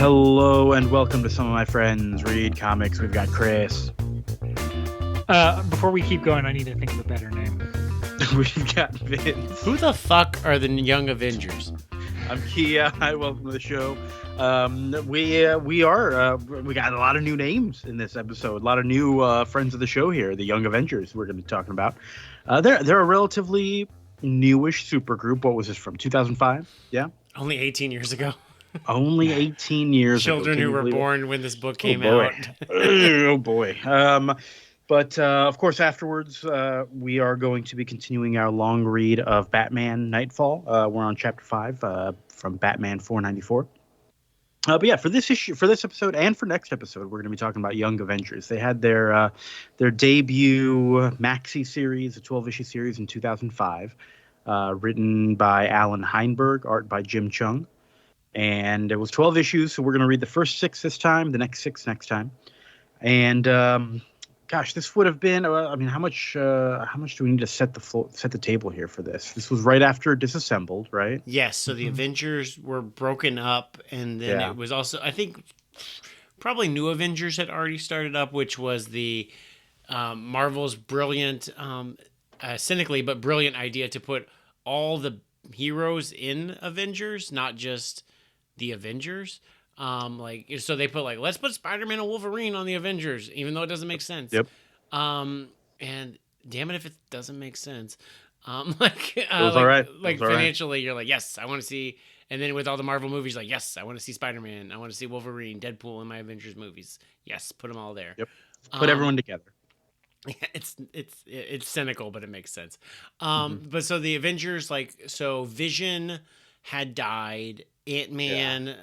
Hello and welcome to Some of My Friends Read Comics. We've got Chris. Before we keep going, I need to think of a better name. We've got Vince. Who the fuck are the Young Avengers? I'm Kia. Hi, welcome to the show. We got a lot of new names in this episode. A lot of new friends of the show here. The Young Avengers we're going to be talking about. They're a relatively newish supergroup. What was this from? 2005? Yeah. Only 18 years ago. Only 18 years Children ago. who were born when this book came boy. out. Oh boy. But of course, afterwards, we are going to be continuing our long read of Batman Knightfall. We're on chapter 5 from Batman 494. But yeah, for this episode, and for next episode, we're going to be talking about Young Avengers. They had their debut maxi series, a 12-issue series in 2005, written by Allan Heinberg, art by Cheung. And it was 12 issues, so we're going to read the first 6 this time, the next 6 next time. And gosh, this would have been. How much do we need to set the table here for this? This was right after Disassembled, right? Yes. So the Avengers were broken up, and then it was also, I think, probably New Avengers had already started up, which was the Marvel's brilliant, cynically but brilliant idea to put all the heroes in Avengers, not just the Avengers. So they put let's put Spider-Man and Wolverine on the Avengers, even though it doesn't make sense. Yep. And damn it if it doesn't make sense. All right. Financially, you're like, yes, I want to see. And then with all the Marvel movies, like, yes, I want to see Spider-Man, I want to see Wolverine, Deadpool in my Avengers movies. Yes, put them all there. Yep. Put everyone together. It's cynical, but it makes sense. But so the Avengers, Vision had died. Ant-Man,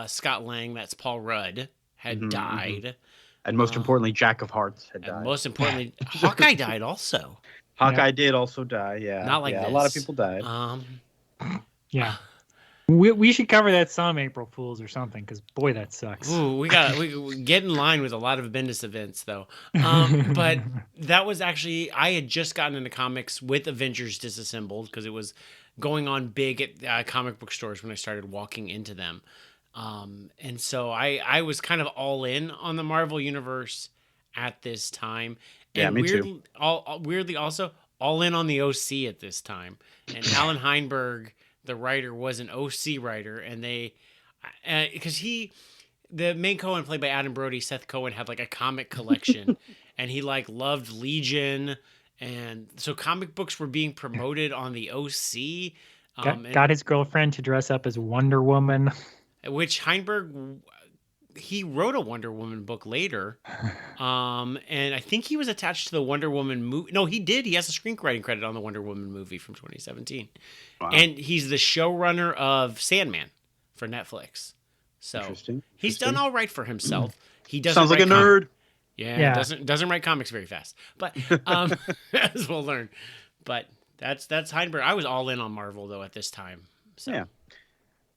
Scott Lang, that's Paul Rudd, had died. And most importantly, Jack of Hearts had died. And most importantly, Hawkeye died also. Hawkeye did also die, yeah. Not like this. A lot of people died. Yeah. We should cover that some April Fools or something, because boy, that sucks. Ooh, we get in line with a lot of Bendis events, though. But that was actually, I had just gotten into comics with Avengers Disassembled, because it was going on big at comic book stores when I started walking into them. And so I was kind of all in on the Marvel Universe at this time. And yeah, me too. Weirdly also, all in on the OC at this time. And Allan Heinberg, the writer, was an OC writer. And because the main Cohen, played by Adam Brody, Seth Cohen, had a comic collection. And he loved Legion. And so comic books were being promoted on the OC. Got his girlfriend to dress up as Wonder Woman. Which Heinberg, he wrote a Wonder Woman book later. And I think he was attached to the Wonder Woman movie. No, he did. He has a screenwriting credit on the Wonder Woman movie from 2017. Wow. And he's the showrunner of Sandman for Netflix. So he's done all right for himself. He doesn't sounds like a nerd. Yeah. Doesn't write comics very fast, but as we'll learn. But that's Heinberg. I was all in on Marvel though at this time. So. Yeah.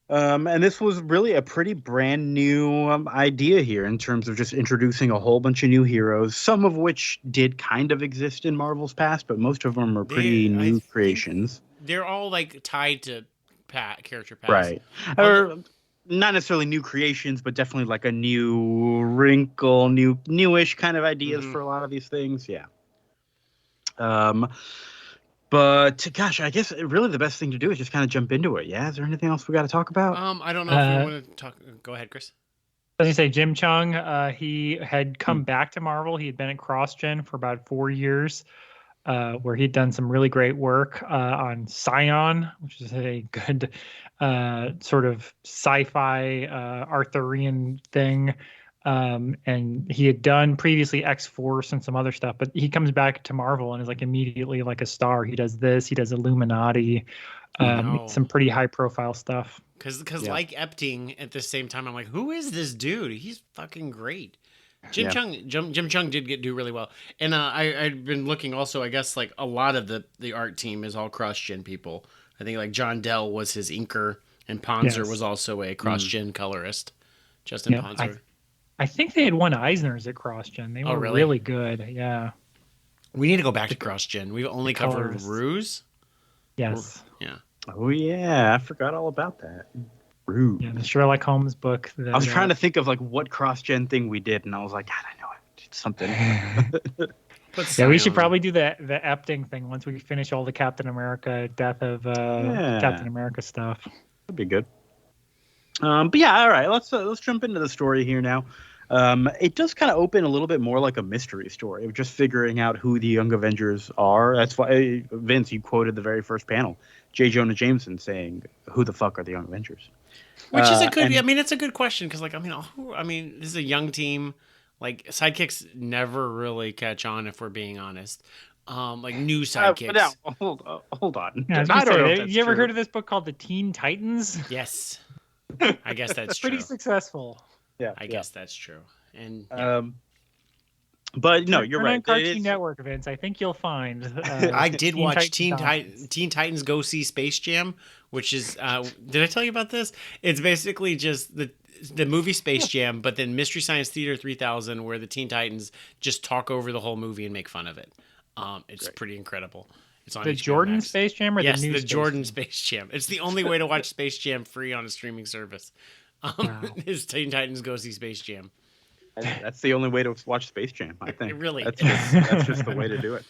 And this was really a pretty brand new idea here in terms of just introducing a whole bunch of new heroes, some of which did kind of exist in Marvel's past, but most of them are pretty new creations. They're all tied to character past, right? Or not necessarily new creations, but definitely a new wrinkle, newish kind of ideas for a lot of these things. Yeah. But gosh, I guess really the best thing to do is just kind of jump into it. Yeah. Is there anything else we got to talk about? I don't know if you want to talk. Go ahead, Chris. As you say, Cheung, he had come back to Marvel. He had been at CrossGen for about 4 years, where he'd done some really great work on Scion, which is a good sort of sci-fi Arthurian thing. And he had done previously X-Force and some other stuff, but he comes back to Marvel and is immediately a star. He does this, he does Illuminati, some pretty high profile stuff. Because like Epting at the same time, I'm like, who is this dude? He's fucking great. Jim Cheung did do really well. And I'd been looking also, I guess a lot of the art team is all cross-gen people. I think John Dell was his inker, and Ponzer was also a cross-gen colorist. Justin Ponzer. I think they had won Eisners at CrossGen. They were really good. Yeah. We need to go back to CrossGen. We've only covered Ruse. Yes. Yeah. Oh yeah, I forgot all about that. Rude. Yeah, the Sherlock Holmes book. I was trying to think of like what cross-gen thing we did, and I was like, God, I know it. It's something. Yeah, we should probably do the Epting thing once we finish all the Captain America Death of Captain America stuff. That'd be good. But yeah, all right. Let's jump into the story here now. It does kind of open a little bit more like a mystery story of just figuring out who the Young Avengers are. That's why, Vince, you quoted the very first panel, J. Jonah Jameson saying, "Who the fuck are the Young Avengers?" Which is a good. I mean, it's a good question because, like, I mean, this is a young team. Like, sidekicks never really catch on, if we're being honest. Like new sidekicks. But now, hold on. Yeah, I don't know if that's you ever heard of this book called The Teen Titans? Yes. I guess that's true. Pretty successful. Yeah, I guess that's true. And but no, you're right. Cartoon Network events, I think you'll find. I did watch Teen Titans Go See Space Jam, which is. Did I tell you about this? It's basically just the movie Space Jam, but then Mystery Science Theater 3000, where the Teen Titans just talk over the whole movie and make fun of it. It's pretty incredible. It's on the HBO Jordan Max. Space Jam, or yes, the new Jordan Space Jam. It's the only way to watch Space Jam free on a streaming service. Wow. Is Teen Titans Go See Space Jam. That's the only way to watch Space Jam, I think. It really that's just the way to do it.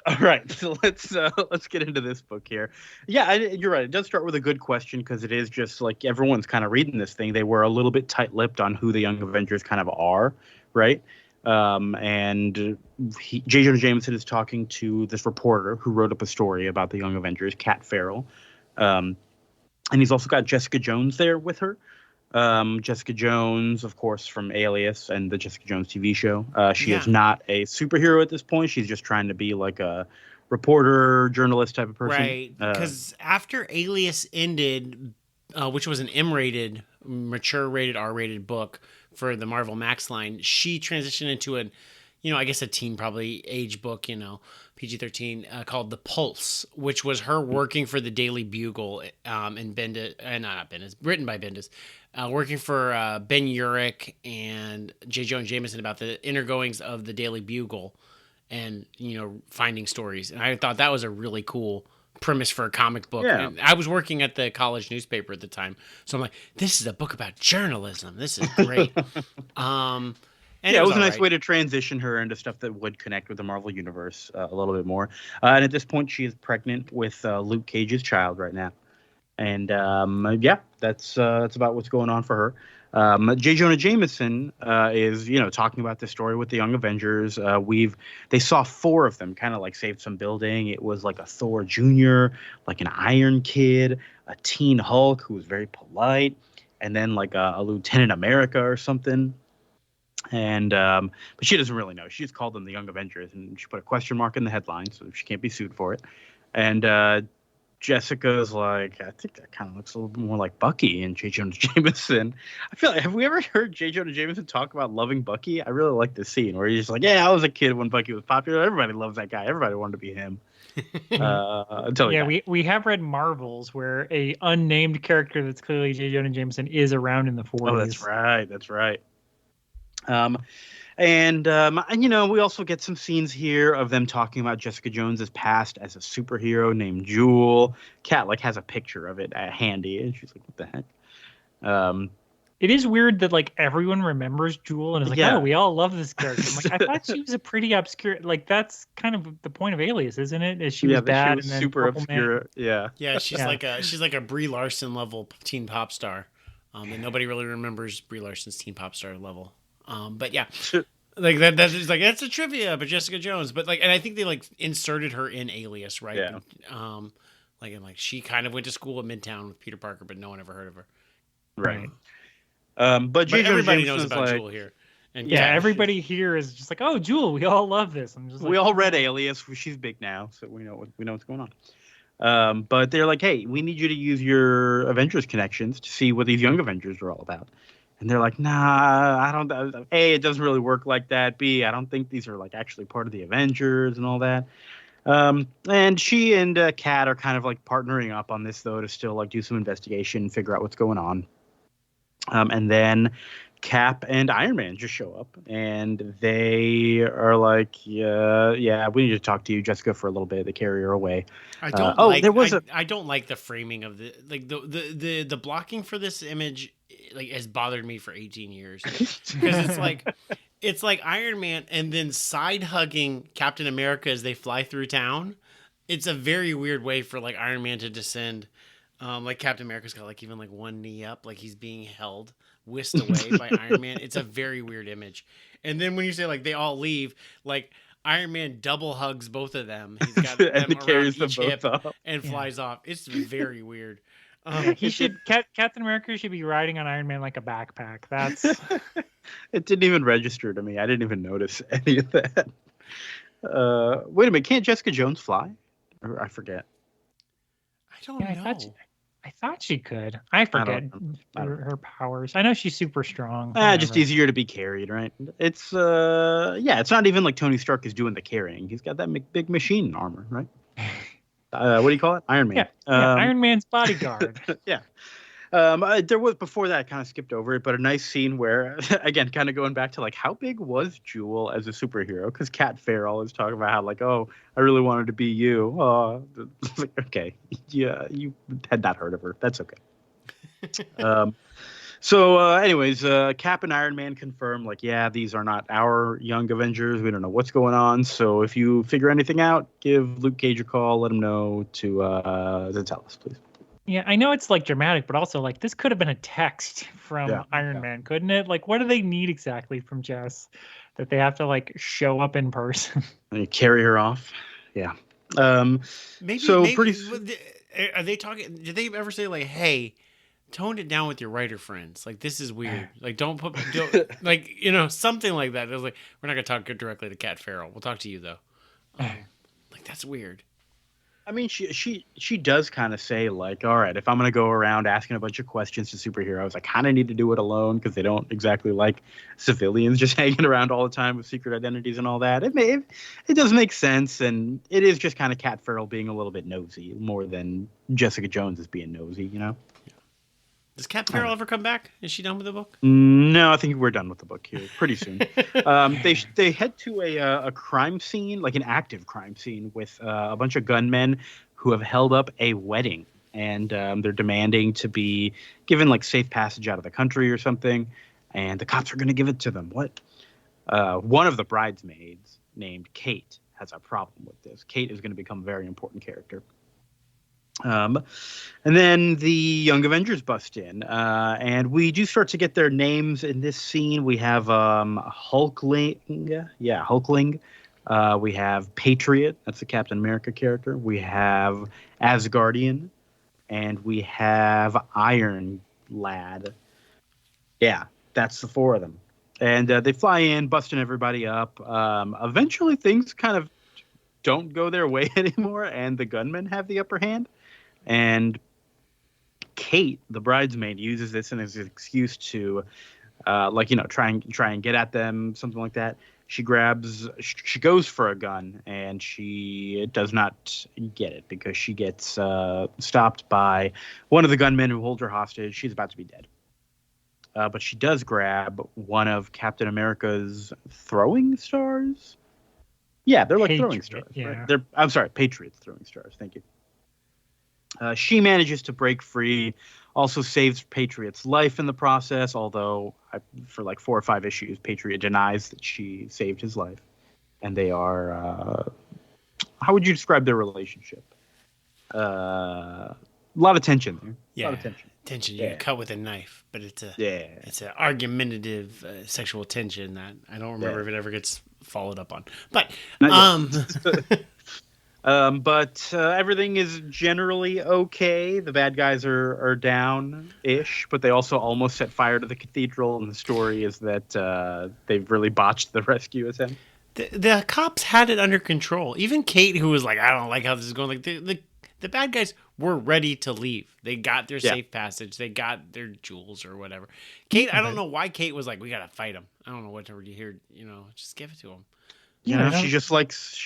All right, so let's get into this book here. Yeah, you're right. It does start with a good question because it is just like everyone's kind of reading this thing. They were a little bit tight-lipped on who the Young Avengers kind of are, right? And J. Jonah Jameson is talking to this reporter who wrote up a story about the Young Avengers, Kat Farrell. And he's also got Jessica Jones there with her. Jessica Jones, of course, from Alias and the Jessica Jones TV show. She is not a superhero at this point. She's just trying to be like a reporter, journalist type of person. Right. Because after Alias ended, which was an M-rated, mature rated, R-rated book for the Marvel Max line, she transitioned into I guess a teen probably age book, PG-13, called The Pulse, which was her working for the Daily Bugle and written by Bendis, working for Ben Urich and J. Jonah Jameson about the inner goings of the Daily Bugle and, finding stories. And I thought that was a really cool premise for a comic book. Yeah. And I was working at the college newspaper at the time. So I'm like, this is a book about journalism. This is great. And it was a nice way to transition her into stuff that would connect with the Marvel Universe a little bit more. And at this point, she is pregnant with Luke Cage's child right now. And that's about what's going on for her. J. Jonah Jameson is, talking about this story with the Young Avengers. They saw 4 of them kind of like saved some building. It was like a Thor Jr., like an Iron Kid, a Teen Hulk who was very polite, and then like a Lieutenant America or something. And but she doesn't really know. She just called them the Young Avengers, and she put a question mark in the headline, so she can't be sued for it. And Jessica's like, I think that kind of looks a little bit more like Bucky and J. Jonah Jameson. I feel like, have we ever heard J. Jonah Jameson talk about loving Bucky? I really like this scene where he's just like, yeah, I was a kid when Bucky was popular. Everybody loves that guy. Everybody wanted to be him. We have read Marvels where a unnamed character that's clearly J. Jonah Jameson is around in the 40s. Oh, that's right. And we also get some scenes here of them talking about Jessica Jones's past as a superhero named Jewel. Kat has a picture of it handy, and she's like, "What the heck?" It is weird that everyone remembers Jewel and is like, "Oh, we all love this character." I'm like, I thought she was a pretty obscure. That's kind of the point of Alias, isn't it? Is she was bad and then super obscure. Man. Yeah. She's like a Brie Larson level teen pop star, and nobody really remembers Brie Larson's teen pop star level. But yeah, that's a trivia, but Jessica Jones. But and I think they inserted her in Alias, right? Yeah. She kind of went to school at Midtown with Peter Parker, but no one ever heard of her. Right. But everybody knows about Jewel here. And everybody here is just like, oh, Jewel, we all love this. I'm just we all read Alias. She's big now, so we know what's going on. But they're like, hey, we need you to use your Avengers connections to see what these Young Avengers are all about. And they're like, nah, I don't. A, it doesn't really work like that. B, I don't think these are actually part of the Avengers and all that. And she and Kat are kind of partnering up on this though to still do some investigation, figure out what's going on. And then Cap and Iron Man just show up, and they are like, yeah, we need to talk to you, Jessica, for a little bit. They carry her away. I don't I don't like the framing of the blocking for this image. Like, has bothered me for 18 years because it's like Iron Man and then side hugging Captain America as they fly through town. It's a very weird way for like Iron Man to descend. Like Captain America's got like even like one knee up, like he's being held, whisked away by Iron Man. It's a very weird image. And then when you say like they all leave, like Iron Man double hugs both of them. He's got them and around carries them each both hip up and flies off. It's very weird. He should Captain America should be riding on Iron Man like a backpack. That's it didn't even register to me. I didn't even notice any of that. Wait a minute, can't Jessica Jones fly? Or I forget. I don't know. I thought she could. I forget her powers. I know she's super strong. Just easier to be carried, right? It's it's not even like Tony Stark is doing the carrying. He's got that big machine armor, right? What do you call it? Iron Man. Yeah, Iron Man's bodyguard. Yeah. There was, before that, I kind of skipped over it, but a nice scene where, again, kind of going back to like, how big was Jewel as a superhero? Because Cat Farrell is talking about how like, oh, I really wanted to be you. Like, okay, yeah, you had not heard of her. That's okay. Anyways, Cap and Iron Man confirm like, yeah, these are not our Young Avengers. We don't know what's going on. So if you figure anything out, give Luke Cage a call. Let him know to tell us, please. Yeah, I know it's like dramatic, but also like this could have been a text from Iron Man, couldn't it? Like, what do they need exactly from Jess that they have to like show up in person? And carry her off. Yeah. Maybe. Are they talking? Did they ever say like, "Hey, tone it down with your writer friends. Like, this is weird. Like, don't like, you know, something like that." It was like, we're not gonna talk directly to Cat Farrell. We'll talk to you though. Like, that's weird. I mean, she does kind of say like, all right, if I'm gonna go around asking a bunch of questions to superheroes, I kind of need to do it alone because they don't exactly like civilians just hanging around all the time with secret identities and all that. It does make sense, and it is just kind of Cat Farrell being a little bit nosy more than Jessica Jones is being nosy, you know. Does Cat Farrell ever come back? Is she done with the book? No, I think we're done with the book here pretty soon. They head to a crime scene, like an active crime scene, with a bunch of gunmen who have held up a wedding, and they're demanding to be given like safe passage out of the country or something. And the cops are going to give it to them. What? One of the bridesmaids, named Kate, has a problem with this. Kate is going to become a very important character. And then the Young Avengers bust in, and we do start to get their names in this scene. We have Hulkling. We have Patriot. That's the Captain America character. We have Asgardian, and we have Iron Lad. Yeah, that's the four of them. And they fly in, busting everybody up. Eventually, things kind of don't go their way anymore, and the gunmen have the upper hand. And Kate, the bridesmaid, uses this as an excuse to, try and get at them, something like that. She goes for a gun, and she does not get it because she gets stopped by one of the gunmen who hold her hostage. She's about to be dead. But she does grab one of Captain America's throwing stars. Yeah, they're like throwing stars. Yeah. Right? I'm sorry, Patriot's throwing stars. Thank you. She manages to break free, also saves Patriot's life in the process, although for like 4 or 5 issues, Patriot denies that she saved his life. And they are, how would you describe their relationship? A lot of tension there. Yeah, a lot of tension. You cut with a knife, but it's an argumentative sexual tension that I don't remember if it ever gets followed up on. But But everything is generally okay. The bad guys are down-ish, but they also almost set fire to the cathedral, and the story is that they've really botched the rescue attempt. The cops had it under control. Even Kate, who was like, I don't like how this is going, like the bad guys were ready to leave. They got their safe passage. They got their jewels or whatever. Kate, I don't know why Kate was like, we got to fight him. I don't know what to hear, just give it to him. Yeah, she just likes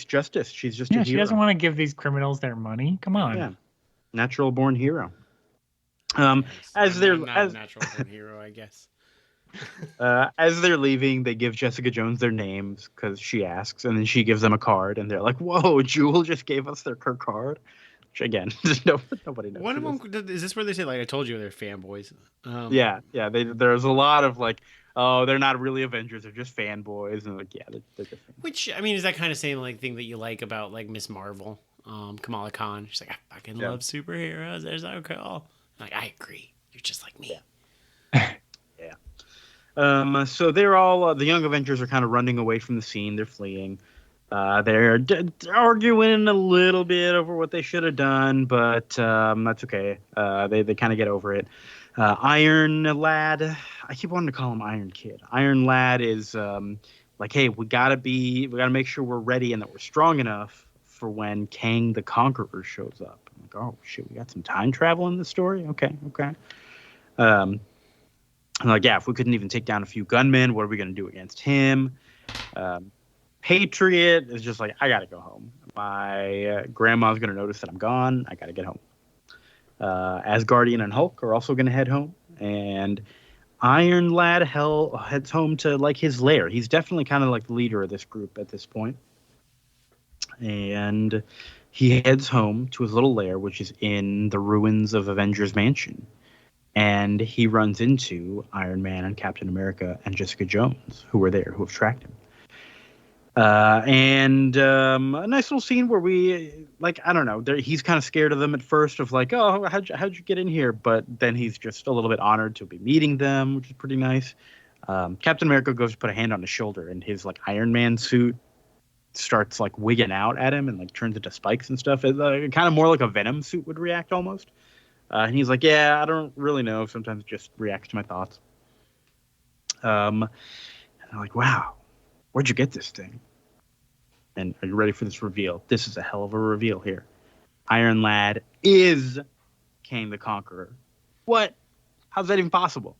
justice. She's just a hero. She doesn't want to give these criminals their money. Come on. Yeah. Natural born hero. As they're not a natural born hero, I guess. As they're leaving, they give Jessica Jones their names because she asks, and then she gives them a card, and they're like, "Whoa, Jewel just gave us her card." Which again, nobody knows. One of them is this where they say like I told you they're fanboys. Yeah. There's a lot of like, oh, they're not really Avengers; they're just fanboys, and like, yeah, they're different. Which I mean, is that kind of same like thing that you like about like Miss Marvel, Kamala Khan? She's like, I fucking love superheroes. They're so cool. I'm like, I agree. You're just like me. Yeah. So they're all the Young Avengers are kind of running away from the scene. They're fleeing. They're arguing a little bit over what they should have done, but that's okay. They kind of get over it. Iron Lad, I keep wanting to call him Iron Kid. Iron Lad is like, hey, we gotta make sure we're ready and that we're strong enough for when Kang the Conqueror shows up. I'm like, oh shit, we got some time travel in the story. Okay. I'm like, yeah, if we couldn't even take down a few gunmen, what are we going to do against him? Patriot is just like, I got to go home. My grandma's going to notice that I'm gone. I got to get home. Asgardian and Hulk are also going to head home. And Iron Lad heads home to like his lair. He's definitely kind of like the leader of this group at this point. And he heads home to his little lair, which is in the ruins of Avengers Mansion. And he runs into Iron Man and Captain America and Jessica Jones, who were there, who have tracked him. And a nice little scene where we, like, I don't know, he's kind of scared of them at first, of like, oh, how'd you get in here? But then he's just a little bit honored to be meeting them, which is pretty nice. Captain America goes to put a hand on his shoulder, and his like Iron Man suit starts like wigging out at him and like turns into spikes and stuff. It's kind of more like a Venom suit would react almost. And he's like, yeah, I don't really know. Sometimes it just reacts to my thoughts. And I'm like, wow, where'd you get this thing? And are you ready for this reveal? This is a hell of a reveal here. Iron Lad is Kang the Conqueror. What? How's that even possible?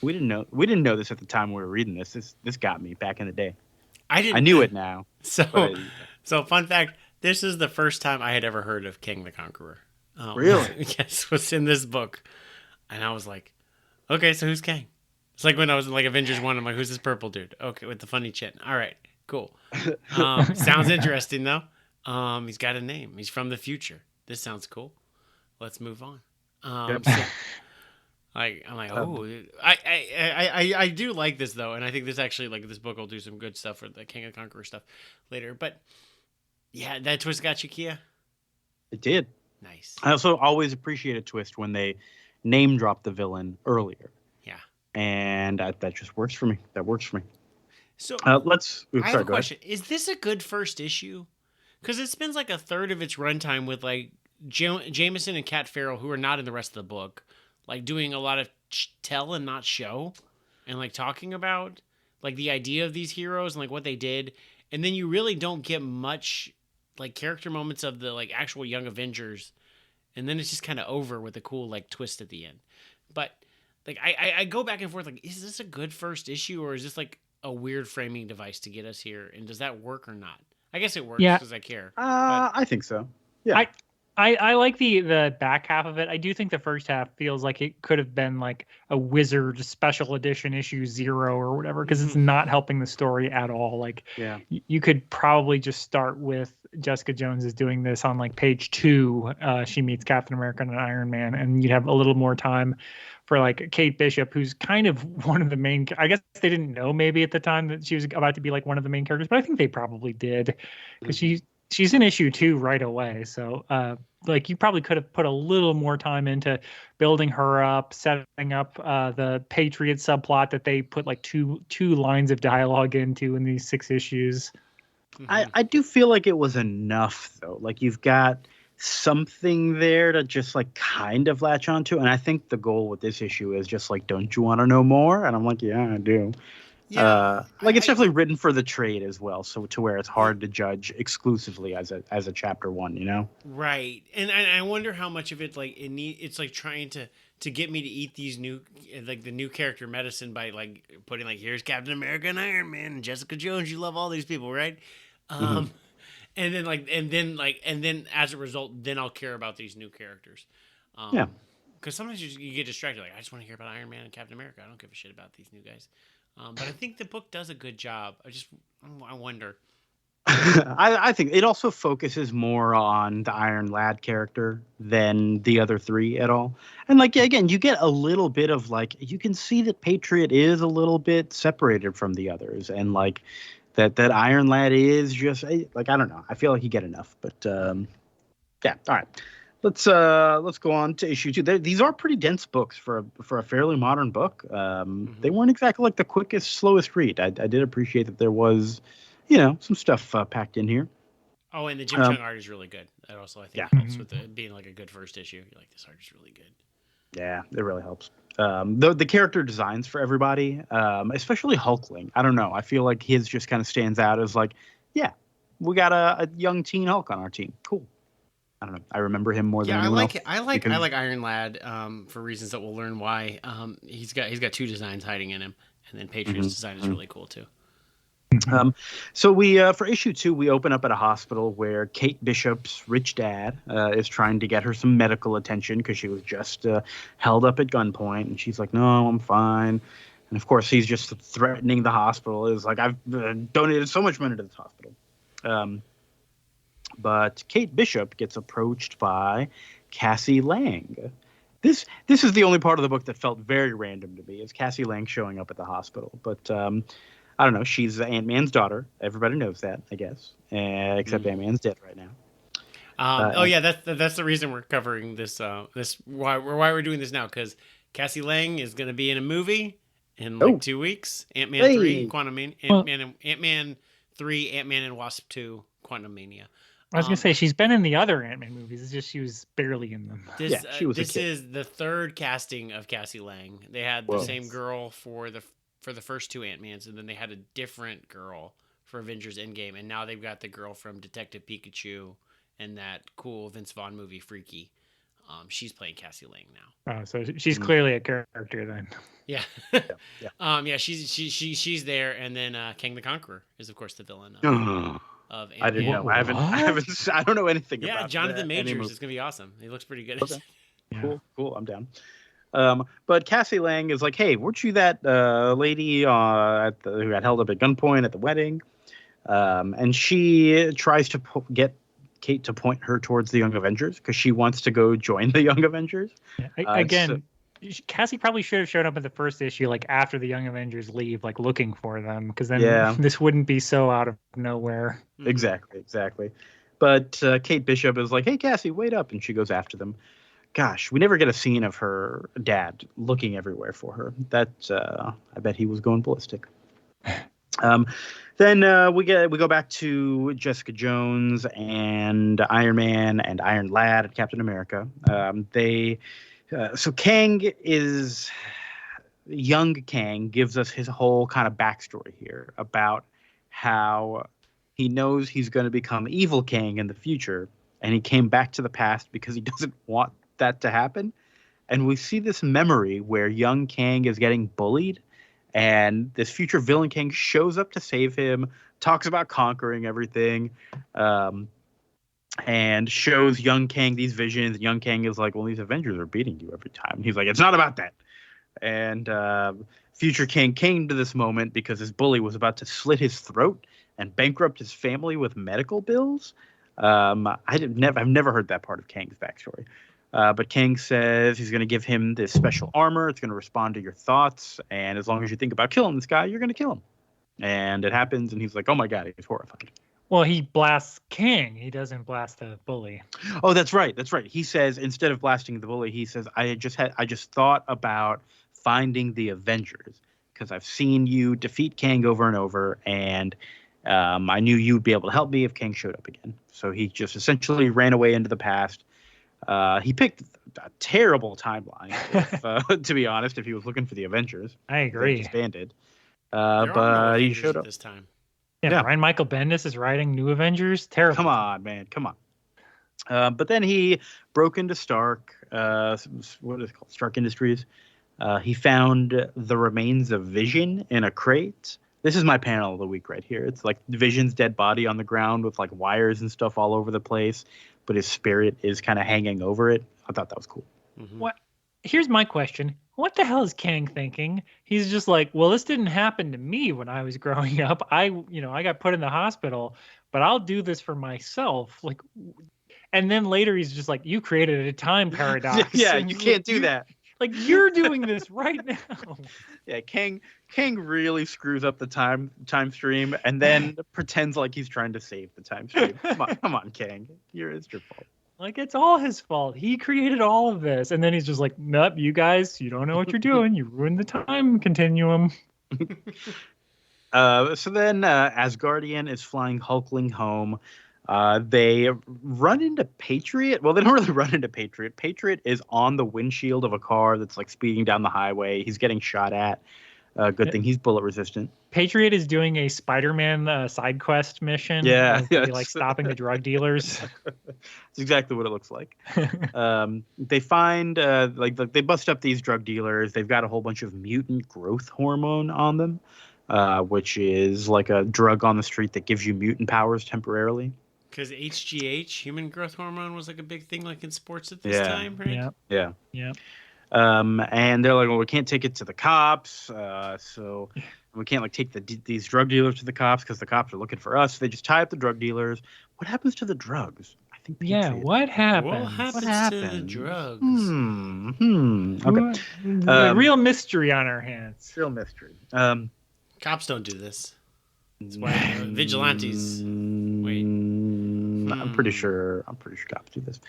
We didn't know this at the time we were reading this. This got me back in the day. I knew it now. So fun fact, this is the first time I had ever heard of Kang the Conqueror. Really? Yes, what's in this book. And I was like, okay, so who's Kang? It's like when I was in like Avengers 1, I'm like, who's this purple dude? Okay, with the funny chin. All right, cool. Sounds interesting, though. He's got a name. He's from the future. This sounds cool. Let's move on. Yep. So, I'm like, oh, I do like this, though. And I think this actually, like, this book will do some good stuff for the King of the Conqueror stuff later. But, yeah, that twist got you, Kia? It did. Nice. I also always appreciate a twist when they name drop the villain earlier. Yeah. And that just works for me. That works for me. So I have a question. Is this a good first issue? Because it spends like a third of its runtime with like Jameson and Cat Farrell, who are not in the rest of the book, like doing a lot of tell and not show, and like talking about like the idea of these heroes and like what they did, and then you really don't get much like character moments of the like actual Young Avengers, and then it's just kind of over with a cool like twist at the end. But like I go back and forth like, is this a good first issue, or is this like a weird framing device to get us here, and does that work or not? I guess it works because I care. I think so. Yeah. I like the back half of it. I do think the first half feels like it could have been like a Wizard special edition issue 0 or whatever, because it's not helping the story at all. Like, you could probably just start with Jessica Jones is doing this on like page 2. She meets Captain America and Iron Man, and you'd have a little more time for like Kate Bishop, who's kind of one of the main. I guess they didn't know maybe at the time that she was about to be like one of the main characters, but I think they probably did, because she's in issue 2 right away. So like you probably could have put a little more time into building her up, setting up the Patriot subplot that they put like two lines of dialogue into in these 6 issues. I do feel like it was enough though. Like you've got something there to just like kind of latch onto. And I think the goal with this issue is just like, don't you want to know more? And I'm like, yeah, I do. Yeah, it's definitely written for the trade as well, so to where it's hard to judge exclusively as a chapter 1, you know? Right, and I wonder how much of it like it's like trying to get me to eat these new like the new character medicine by like putting like here's Captain America and Iron Man and Jessica Jones. You love all these people, right? And then as a result, then I'll care about these new characters. because sometimes you get distracted. Like, I just want to hear about Iron Man and Captain America. I don't give a shit about these new guys. But I think the book does a good job. I wonder. I think it also focuses more on the Iron Lad character than the other three at all. And like again, you get a little bit of like you can see that Patriot is a little bit separated from the others, and like that Iron Lad is just like I don't know. I feel like you get enough, but yeah. All right, let's go on to issue 2. These are pretty dense books for a fairly modern book. They weren't exactly like the quickest, slowest read. I did appreciate that there was. Some stuff packed in here. Oh, and the Jim Cheung art is really good. That also, I think, helps with it being like a good first issue. You're like, this art is really good. Yeah, it really helps. The character designs for everybody, especially Hulkling. I don't know. I feel like his just kind of stands out as like, yeah, we got a young teen Hulk on our team. Cool. I don't know. I remember him more than anyone else. I like Iron Lad for reasons that we'll learn why. He's got 2 designs hiding in him, and then Patriot's design is really cool too. So we for issue 2 we open up at a hospital where Kate Bishop's rich dad is trying to get her some medical attention because she was just held up at gunpoint, and she's like, no, I'm fine. And of course he's just threatening the hospital. Is like, I've donated so much money to this hospital. But Kate Bishop gets approached by Cassie Lang. This is the only part of the book that felt very random to me, is Cassie Lang showing up at the hospital. But I don't know. She's Ant-Man's daughter. Everybody knows that, I guess. Except Ant-Man's dead right now. Yeah, that's the reason we're covering this. Why we're doing this now, because Cassie Lang is going to be in a movie in 2 weeks. Ant-Man 3, Ant-Man 3, Ant-Man and Wasp 2, Quantumania. I was gonna say she's been in the other Ant-Man movies. It's just she was barely in them. This is the third casting of Cassie Lang. They had the same girl for the first 2 Ant-Mans, and then they had a different girl for Avengers Endgame, and now they've got the girl from Detective Pikachu and that cool Vince Vaughn movie Freaky. She's playing Cassie Lang now. Oh, so she's clearly a character then. Yeah. She's there, and then Kang the Conqueror is of course the villain of Ant-Man. I didn't know. I don't know anything about. Yeah, Jonathan Majors is gonna be awesome. He looks pretty good. Okay. Cool. I'm down. But Cassie Lang is like, hey, weren't you that lady who got held up at gunpoint at the wedding? And she tries to get Kate to point her towards the Young Avengers because she wants to go join the Young Avengers. Cassie probably should have showed up in the first issue, like after the Young Avengers leave, like looking for them, because then this wouldn't be so out of nowhere. Exactly. But Kate Bishop is like, hey, Cassie, wait up. And she goes after them. Gosh, we never get a scene of her dad looking everywhere for her. That I bet he was going ballistic. Then we go back to Jessica Jones and Iron Man and Iron Lad and Captain America. So young Kang gives us his whole kind of backstory here about how he knows he's going to become evil Kang in the future, and he came back to the past because he doesn't want that to happen. And we see this memory where young Kang is getting bullied, and this future villain Kang shows up to save him, talks about conquering everything, and shows young Kang these visions. Young Kang is like, well, these Avengers are beating you every time. And he's like, it's not about that. And future Kang came to this moment because his bully was about to slit his throat and bankrupt his family with medical bills. I've never heard that part of Kang's backstory. But Kang says he's going to give him this special armor. It's going to respond to your thoughts. And as long as you think about killing this guy, you're going to kill him. And it happens. And he's like, oh, my God, he's horrified. Well, he blasts Kang. He doesn't blast the bully. Oh, that's right. He says instead of blasting the bully, he says, I just thought about finding the Avengers because I've seen you defeat Kang over and over. And I knew you'd be able to help me if Kang showed up again. So he just essentially ran away into the past. He picked a terrible timeline, to be honest, if he was looking for the Avengers. I agree. Disbanded. But he showed up this time. Yeah, Brian Michael Bendis is writing New Avengers. Terrible. Come on, man. Come on. But then he broke into Stark. What is it called? Stark Industries. He found the remains of Vision in a crate. This is my panel of the week right here. It's like Vision's dead body on the ground with like wires and stuff all over the place, but his spirit is kind of hanging over it. I thought that was cool. Mm-hmm. What? here's my question. What the hell is Kang thinking? He's just like, well, this didn't happen to me when I was growing up. I got put in the hospital, but I'll do this for myself. Like, and then later he's just like, you created a time paradox. Yeah, and you can't do that. Like, you're doing this right now. Yeah, Kang really screws up the time stream and then pretends like he's trying to save the time stream. Come on, Kang. It's your fault. Like, it's all his fault. He created all of this. And then he's just like, nope, you guys, you don't know what you're doing. You ruined the time continuum. So then Asgardian is flying Hulkling home. They run into Patriot. Well, they don't really run into Patriot. Patriot is on the windshield of a car that's like speeding down the highway. He's getting shot at. Good thing he's bullet resistant. Patriot is doing a Spider-Man side quest mission. Yeah, like stopping the drug dealers. That's exactly what it looks like. They find they bust up these drug dealers. They've got a whole bunch of mutant growth hormone on them, which is like a drug on the street that gives you mutant powers temporarily. Because HGH, human growth hormone, was like a big thing like in sports at this time, right? Yeah. And they're like, well, we can't take it to the cops, so we can't like take these drug dealers to the cops because the cops are looking for us. So they just tie up the drug dealers. What happens to the drugs? I think. What happened? What happens to the drugs? Okay. A real mystery on our hands. Real mystery. Cops don't do this. That's why vigilantes. Wait. I'm pretty sure cops do this.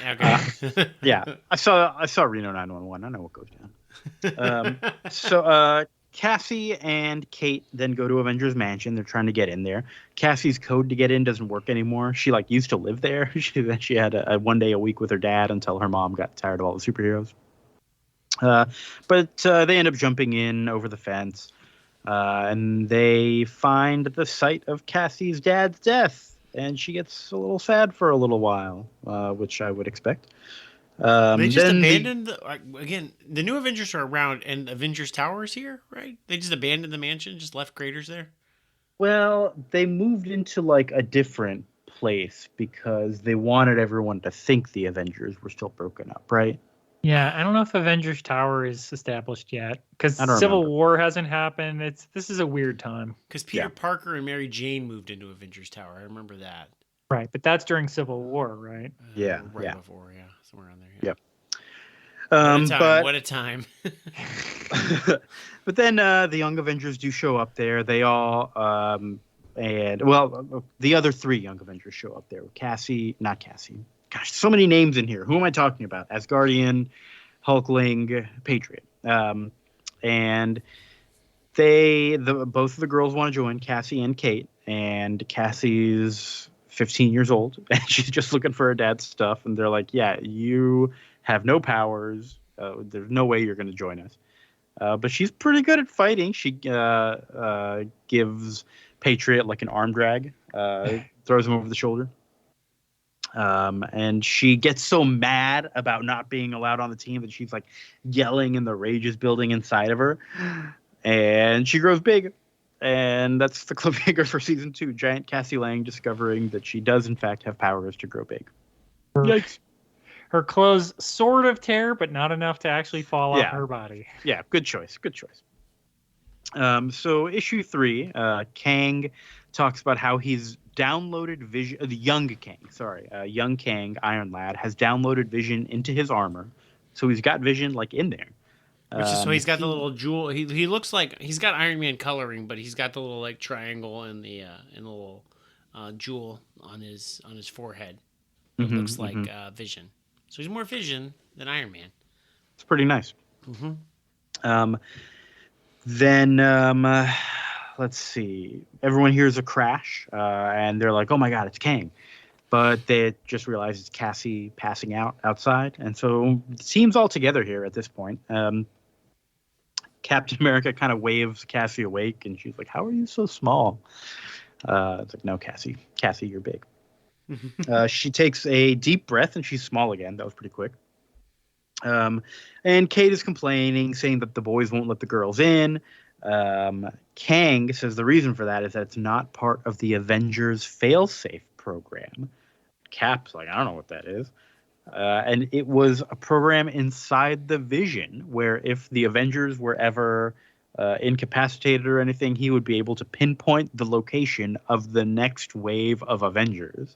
Okay. Yeah, I saw Reno 911. I know what goes down. So Cassie and Kate then go to Avengers Mansion. They're trying to get in there. Cassie's code to get in doesn't work anymore. She used to live there. She had a 1 day a week with her dad until her mom got tired of all the superheroes. But they end up jumping in over the fence. And they find the site of Cassie's dad's death. And she gets a little sad for a little while, which I would expect. They just abandoned the new Avengers are around, and Avengers Tower is here, right? They just abandoned the mansion, just left craters there? Well, they moved into like a different place because they wanted everyone to think the Avengers were still broken up, right? Yeah, I don't know if Avengers Tower is established yet because Civil War hasn't happened. This is a weird time. Because Peter Parker and Mary Jane moved into Avengers Tower. I remember that. Right, but that's during Civil War, right? Before, somewhere around there. Yeah. What a time! But then the Young Avengers do show up there. They all the other 3 Young Avengers show up there. Not Cassie. Gosh, so many names in here. Who am I talking about? Asgardian, Hulkling, Patriot. And both of the girls want to join, Cassie and Kate. And Cassie's 15 years old, and she's just looking for her dad's stuff. And they're like, yeah, you have no powers. There's no way you're going to join us. But she's pretty good at fighting. She gives Patriot like an arm drag, throws him over the shoulder. And she gets so mad about not being allowed on the team that she's like yelling and the rage is building inside of her. And she grows big. And that's the cliffhanger for season 2. Giant Cassie Lang discovering that she does in fact have powers to grow big. Yikes. Her clothes sort of tear, but not enough to actually fall off her body. Yeah, good choice. So issue 3, Kang talks about how he's downloaded Vision. Young Kang, Iron Lad, has downloaded Vision into his armor, so he's got Vision like in there. So he's got the little jewel. He looks like he's got Iron Man coloring, but he's got the little like triangle and the little jewel on his forehead. It looks like Vision. So he's more Vision than Iron Man. It's pretty nice. Then let's see. Everyone hears a crash, and they're like, "Oh my God, it's Kang!" But they just realize it's Cassie passing out outside, and so the team's all together here at this point. Captain America kind of waves Cassie awake, and she's like, "How are you so small?" It's like, "No, Cassie, you're big." She takes a deep breath, and she's small again. That was pretty quick. And Kate is complaining, saying that the boys won't let the girls in. Kang says the reason for that is that it's not part of the Avengers failsafe program. Cap's like, I don't know what that is. And it was a program inside the Vision where if the Avengers were ever incapacitated or anything, he would be able to pinpoint the location of the next wave of Avengers.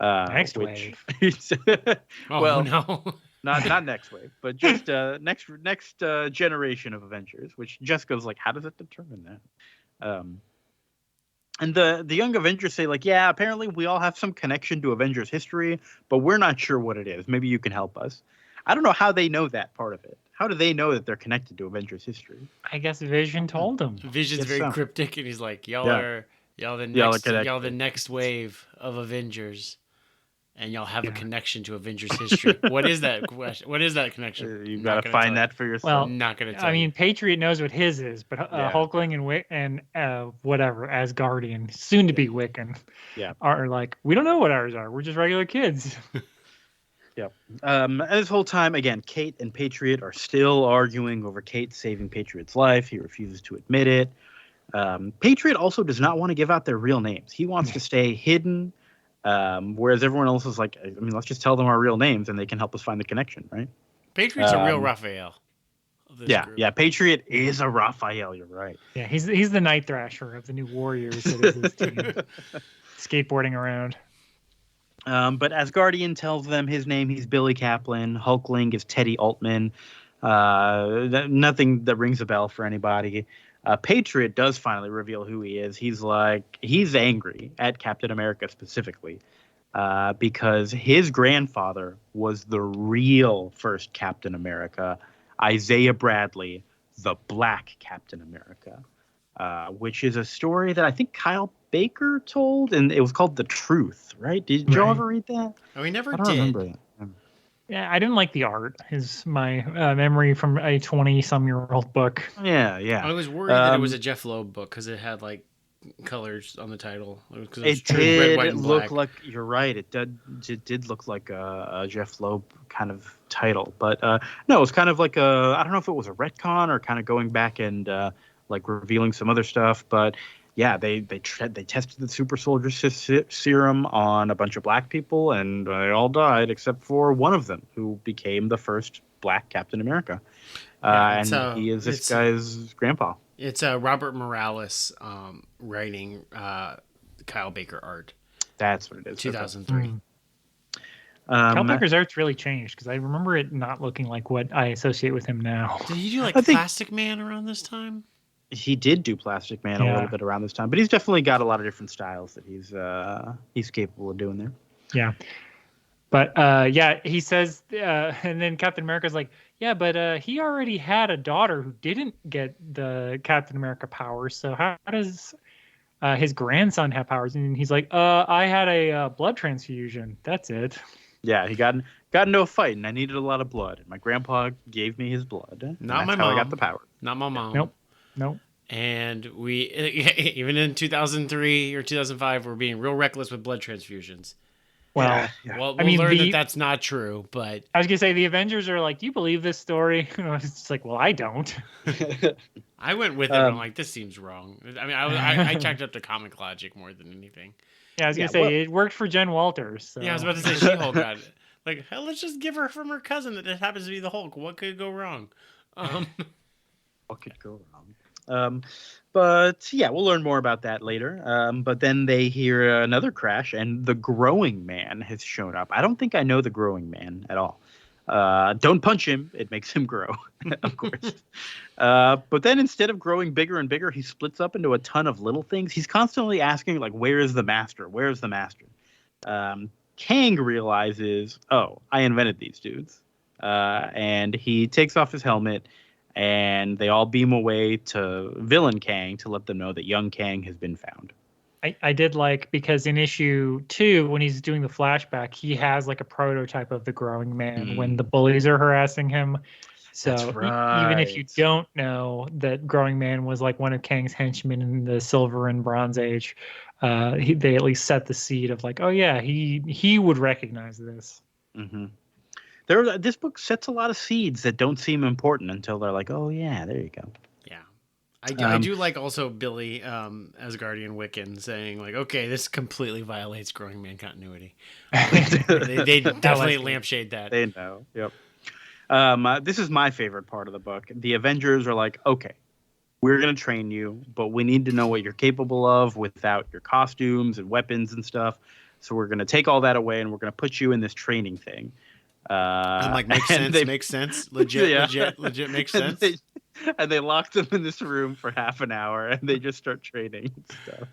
Next wave. Well, no. not next wave, but just next generation of Avengers, which Jessica's like, how does it determine that? And the Young Avengers say, like, yeah, apparently we all have some connection to Avengers history, but we're not sure what it is. Maybe you can help us. I don't know how they know that part of it. How do they know that they're connected to Avengers history? I guess Vision told them. Vision's very cryptic, and he's like, y'all the next wave of Avengers, and y'all have a connection to Avengers history. What is that question? What is that connection? You got to find that for yourself. Well, I'm not going to tell you. I mean, Patriot knows what his is, but Hulkling and whatever, Asgardian, soon to be Wiccan, are like, we don't know what ours are. We're just regular kids. Yep. And this whole time, again, Kate and Patriot are still arguing over Kate saving Patriot's life. He refuses to admit it. Patriot also does not want to give out their real names. He wants to stay hidden. Whereas everyone else is like, I mean, let's just tell them our real names and they can help us find the connection, right? Patriot's a real Raphael. Yeah, Patriot is a Raphael. You're right. Yeah, he's the Night Thrasher of the New Warriors that is his team, skateboarding around. But Asgardian tells them his name. He's Billy Kaplan. Hulkling is Teddy Altman. Nothing that rings a bell for anybody. Patriot does finally reveal who he is. He's angry at Captain America specifically because his grandfather was the real first Captain America, Isaiah Bradley, the Black Captain America, which is a story that I think Kyle Baker told, and it was called The Truth, right? Did you ever read that? Oh, we never I don't remember that. Yeah, I didn't like the art. Is my memory from a 20-some-year-old book. Yeah. I was worried that it was a Jeff Loeb book because it had like colors on the title. It did red, look like, you're right. It did look like a Jeff Loeb kind of title, but no, it was kind of like I don't know if it was a retcon or kind of going back and like revealing some other stuff, but. Yeah, they tested the super soldier serum on a bunch of black people, and they all died except for one of them, who became the first Black Captain America. And he is this guy's grandpa. It's Robert Morales writing Kyle Baker art. That's what it is. 2003. Kyle Baker's art's really changed because I remember it not looking like what I associate with him now. Did he do like Plastic Man around this time? He did do Plastic Man a little bit around this time, but he's definitely got a lot of different styles that he's capable of doing there. Yeah. But he says, and then Captain America's like, yeah, but he already had a daughter who didn't get the Captain America powers. So how does his grandson have powers? And he's like, I had a blood transfusion. That's it. Yeah, he got into a fight, and I needed a lot of blood. My grandpa gave me his blood. Not my mom. I got the power. Not my mom. Nope. And we, even in 2003 or 2005, we're being real reckless with blood transfusions. Well, we'll learn that that's not true, but... I was going to say, the Avengers are like, do you believe this story? It's like, well, I don't. I went with it, and I'm like, this seems wrong. I mean, I checked up to comic logic more than anything. Yeah, I was going to say, it worked for Jen Walters. So. Yeah, I was about to say, She-Hulk got it. Like, hell, let's just give her from her cousin that it happens to be the Hulk. What could go wrong? What could go wrong? But yeah, we'll learn more about that later. But then they hear another crash, and the Growing Man has shown up. I don't think I know the Growing Man at all. Don't punch him; it makes him grow, of course. But then instead of growing bigger and bigger, he splits up into a ton of little things. He's constantly asking, like, "Where is the master? Where is the master?" Kang realizes, "Oh, I invented these dudes," and he takes off his helmet. And they all beam away to villain Kang to let them know that young Kang has been found. I did like, because in issue 2, when he's doing the flashback, he has like a prototype of the Growing Man when the bullies are harassing him. So even if you don't know that Growing Man was like one of Kang's henchmen in the Silver and Bronze Age, they at least set the seed of like, oh yeah, he would recognize this. Mm-hmm. This book sets a lot of seeds that don't seem important until they're like, oh yeah, there you go. Yeah, I do like also Billy Asgardian Wiccan saying like, okay, this completely violates growing man continuity. They definitely lampshade that. They know. Yep. This is my favorite part of the book. The Avengers are like, okay, we're going to train you, but we need to know what you're capable of without your costumes and weapons and stuff. So we're going to take all that away and we're going to put you in this training thing. I'm like, makes sense. Legit makes sense. And they locked them in this room for half an hour and they just start training and stuff.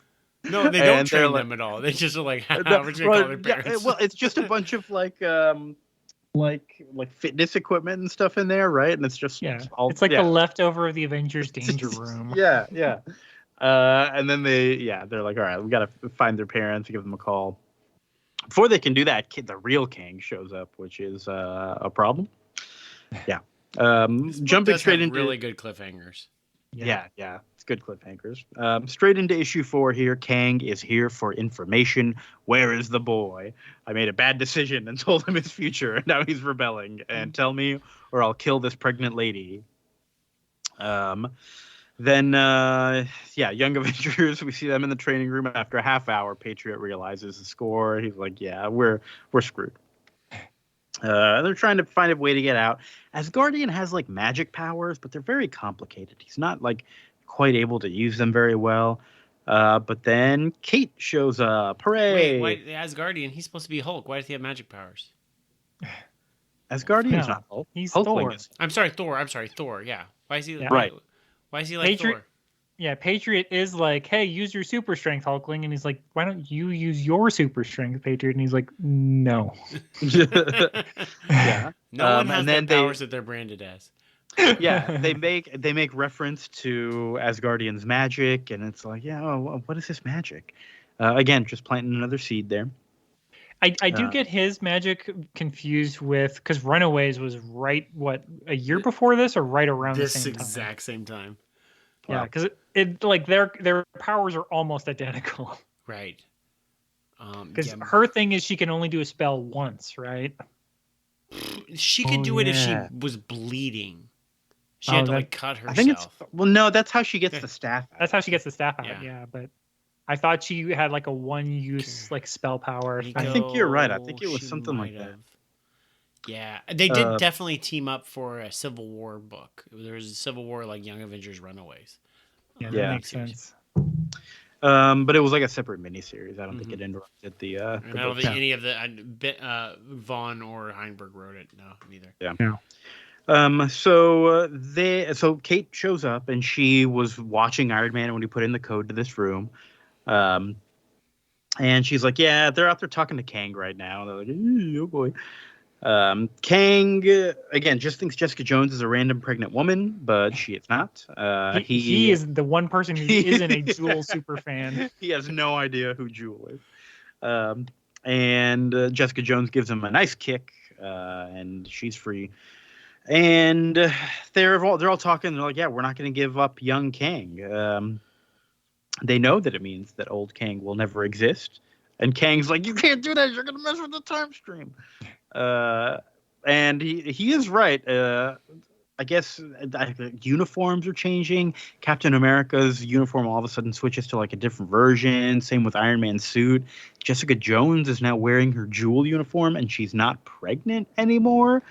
No, they don't train them at all. They just are like, we're going to call their parents. Yeah, well, it's just a bunch of like fitness equipment and stuff in there, right? And it's just it's like the leftover of the Avengers danger room. Yeah. And then they're like, all right, we got to find their parents, give them a call. Before they can do that, the real Kang shows up, which is a problem. Yeah. Jumping straight into really good cliffhangers. Yeah. It's good cliffhangers. Straight into issue 4 here. Kang is here for information. Where is the boy? I made a bad decision and told him his future, and now he's rebelling. And tell me, or I'll kill this pregnant lady. Then, Young Avengers, we see them in the training room. After a half hour, Patriot realizes the score. He's like, yeah, we're screwed. They're trying to find a way to get out. Asgardian has like magic powers, but they're very complicated. He's not like quite able to use them very well. But then Kate shows up. Hooray! Wait, Asgardian, he's supposed to be Hulk. Why does he have magic powers? Asgardian's not Hulk. He's Hulkling Thor. I'm sorry, Thor. Yeah. Why is he right? Why is he like Thor? Yeah, Patriot is like, hey, use your super strength, Hulkling. And he's like, why don't you use your super strength, Patriot? And he's like, no. Yeah. No one has the powers that they're branded as. Yeah, they make reference to Asgardian's magic, and it's like, what is this magic? Again, just planting another seed there. I do get his magic confused with, because Runaways was a year before this or right around the same time? This exact same time. Yeah, because it like their powers are almost identical. Right. Because her thing is she can only do a spell once, right? She could do it if she was bleeding. She had to cut herself. I think no, that's how she gets the staff out. That's how she gets the staff out, yeah. But I thought she had like a one-use like spell power. I think you're right. I think it was something like that. Yeah, they did definitely team up for a Civil War book. There was a Civil War like Young Avengers Runaways. Yeah, that makes sense. But it was like a separate miniseries. I don't think it interrupted the. And I don't think any of the Vaughn or Heinberg wrote it. No, neither. Yeah. So Kate shows up and she was watching Iron Man when he put in the code to this room. And she's like, yeah, they're out there talking to Kang right now. They're like, oh boy. Kang again just thinks Jessica Jones is a random pregnant woman, but she is not. He is the one person who isn't a Jewel super fan. He has no idea who Jewel is. And Jessica Jones gives him a nice kick, and she's free. And they're all talking. They're like, yeah, we're not going to give up young Kang. They know that it means that old Kang will never exist. And Kang's like, you can't do that. You're going to mess with the time stream. And he is right. I guess uniforms are changing. Captain America's uniform all of a sudden switches to like a different version. Same with Iron Man's suit. Jessica Jones is now wearing her Jewel uniform and she's not pregnant anymore.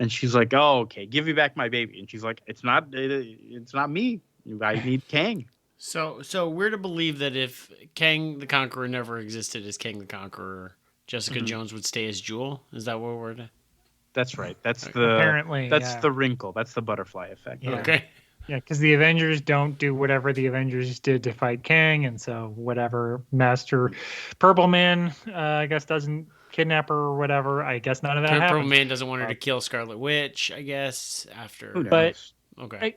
And she's like, oh, okay, give me back my baby. And she's like, it's not me. I need Kang. So we're to believe that if Kang the Conqueror never existed as Kang the Conqueror, Jessica Jones would stay as Jewel? Is that what we're to? That's right. That's apparently the wrinkle. That's the butterfly effect. Yeah. Okay. Yeah, because the Avengers don't do whatever the Avengers did to fight Kang, and so whatever Master Purple Man, I guess, doesn't kidnap her or whatever. I guess none of that happens. Purple Man doesn't want her to kill Scarlet Witch, I guess, after. But okay,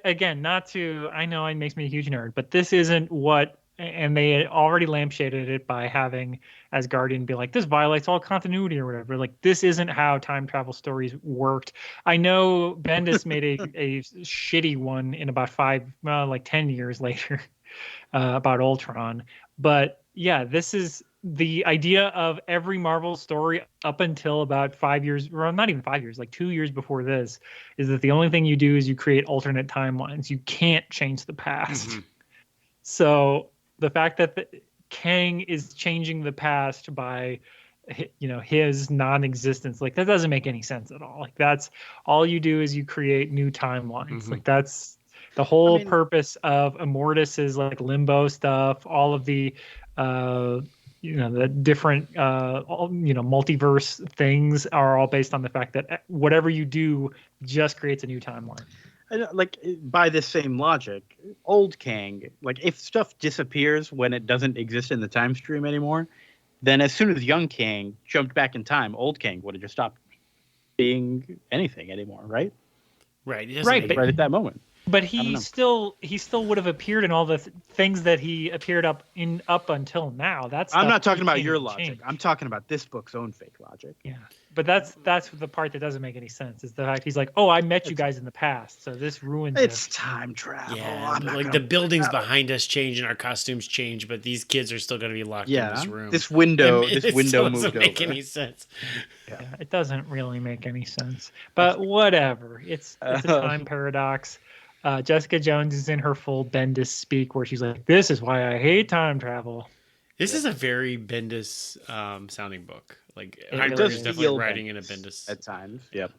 again, not to. I know it makes me a huge nerd, but this isn't what. And they had already lampshaded it by having Asgardian be like, this violates all continuity or whatever. Like, this isn't how time travel stories worked. I know Bendis made a shitty one in about 10 years later about Ultron. But yeah, this is the idea of every Marvel story up until about 5 years, or not even 5 years, like 2 years before this, is that the only thing you do is you create alternate timelines. You can't change the past. Mm-hmm. So the fact that Kang is changing the past by, his non-existence, like that doesn't make any sense at all. Like that's all you do is you create new timelines. Mm-hmm. Like that's the whole purpose of Immortus's like limbo stuff, all of the the different multiverse things are all based on the fact that whatever you do just creates a new timeline. Like by this same logic, old Kang, like if stuff disappears when it doesn't exist in the time stream anymore, then as soon as young Kang jumped back in time, old Kang would have just stopped being anything anymore, right? Right. Right at that moment. But he still would have appeared in all the things that he appeared up until now. I'm not talking about your logic. I'm talking about this book's own fake logic. Yeah, but that's the part that doesn't make any sense. Is the fact he's like, oh, I met you guys in the past, so this ruins. It's time travel. Yeah, like the buildings behind us change and our costumes change, but these kids are still going to be locked in this room. This window moved over. Doesn't make any sense. Yeah, it doesn't really make any sense. But whatever. It's a time paradox. Jessica Jones is in her full Bendis speak where she's like, this is why I hate time travel. This is a very Bendis sounding book. Like Heinberg is definitely writing in a Bendis at times. Yep.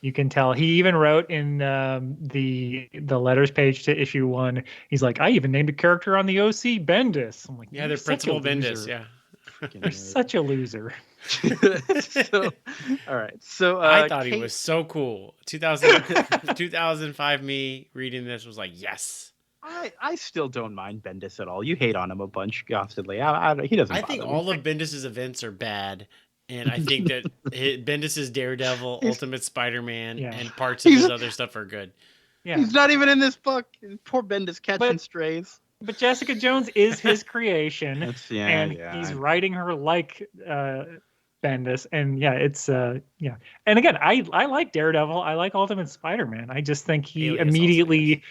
You can tell. He even wrote in the letters page to issue 1. He's like, I even named a character on the OC Bendis. I'm like, yeah, they're Principal Bendis. Yeah. You're such a loser. So, all right. So I thought he was so cool. 2005 me reading this was like, yes. I still don't mind Bendis at all. You hate on him a bunch constantly. He doesn't. I think all of Bendis's events are bad, and I think that Bendis's Daredevil, Ultimate Spider-Man, and parts of his other stuff are good. Yeah, he's not even in this book. Poor Bendis catching strays. But Jessica Jones is his creation, he's writing her like Bendis, and it's And again, I like Daredevil. I like Ultimate Spider-Man. I just think he immediately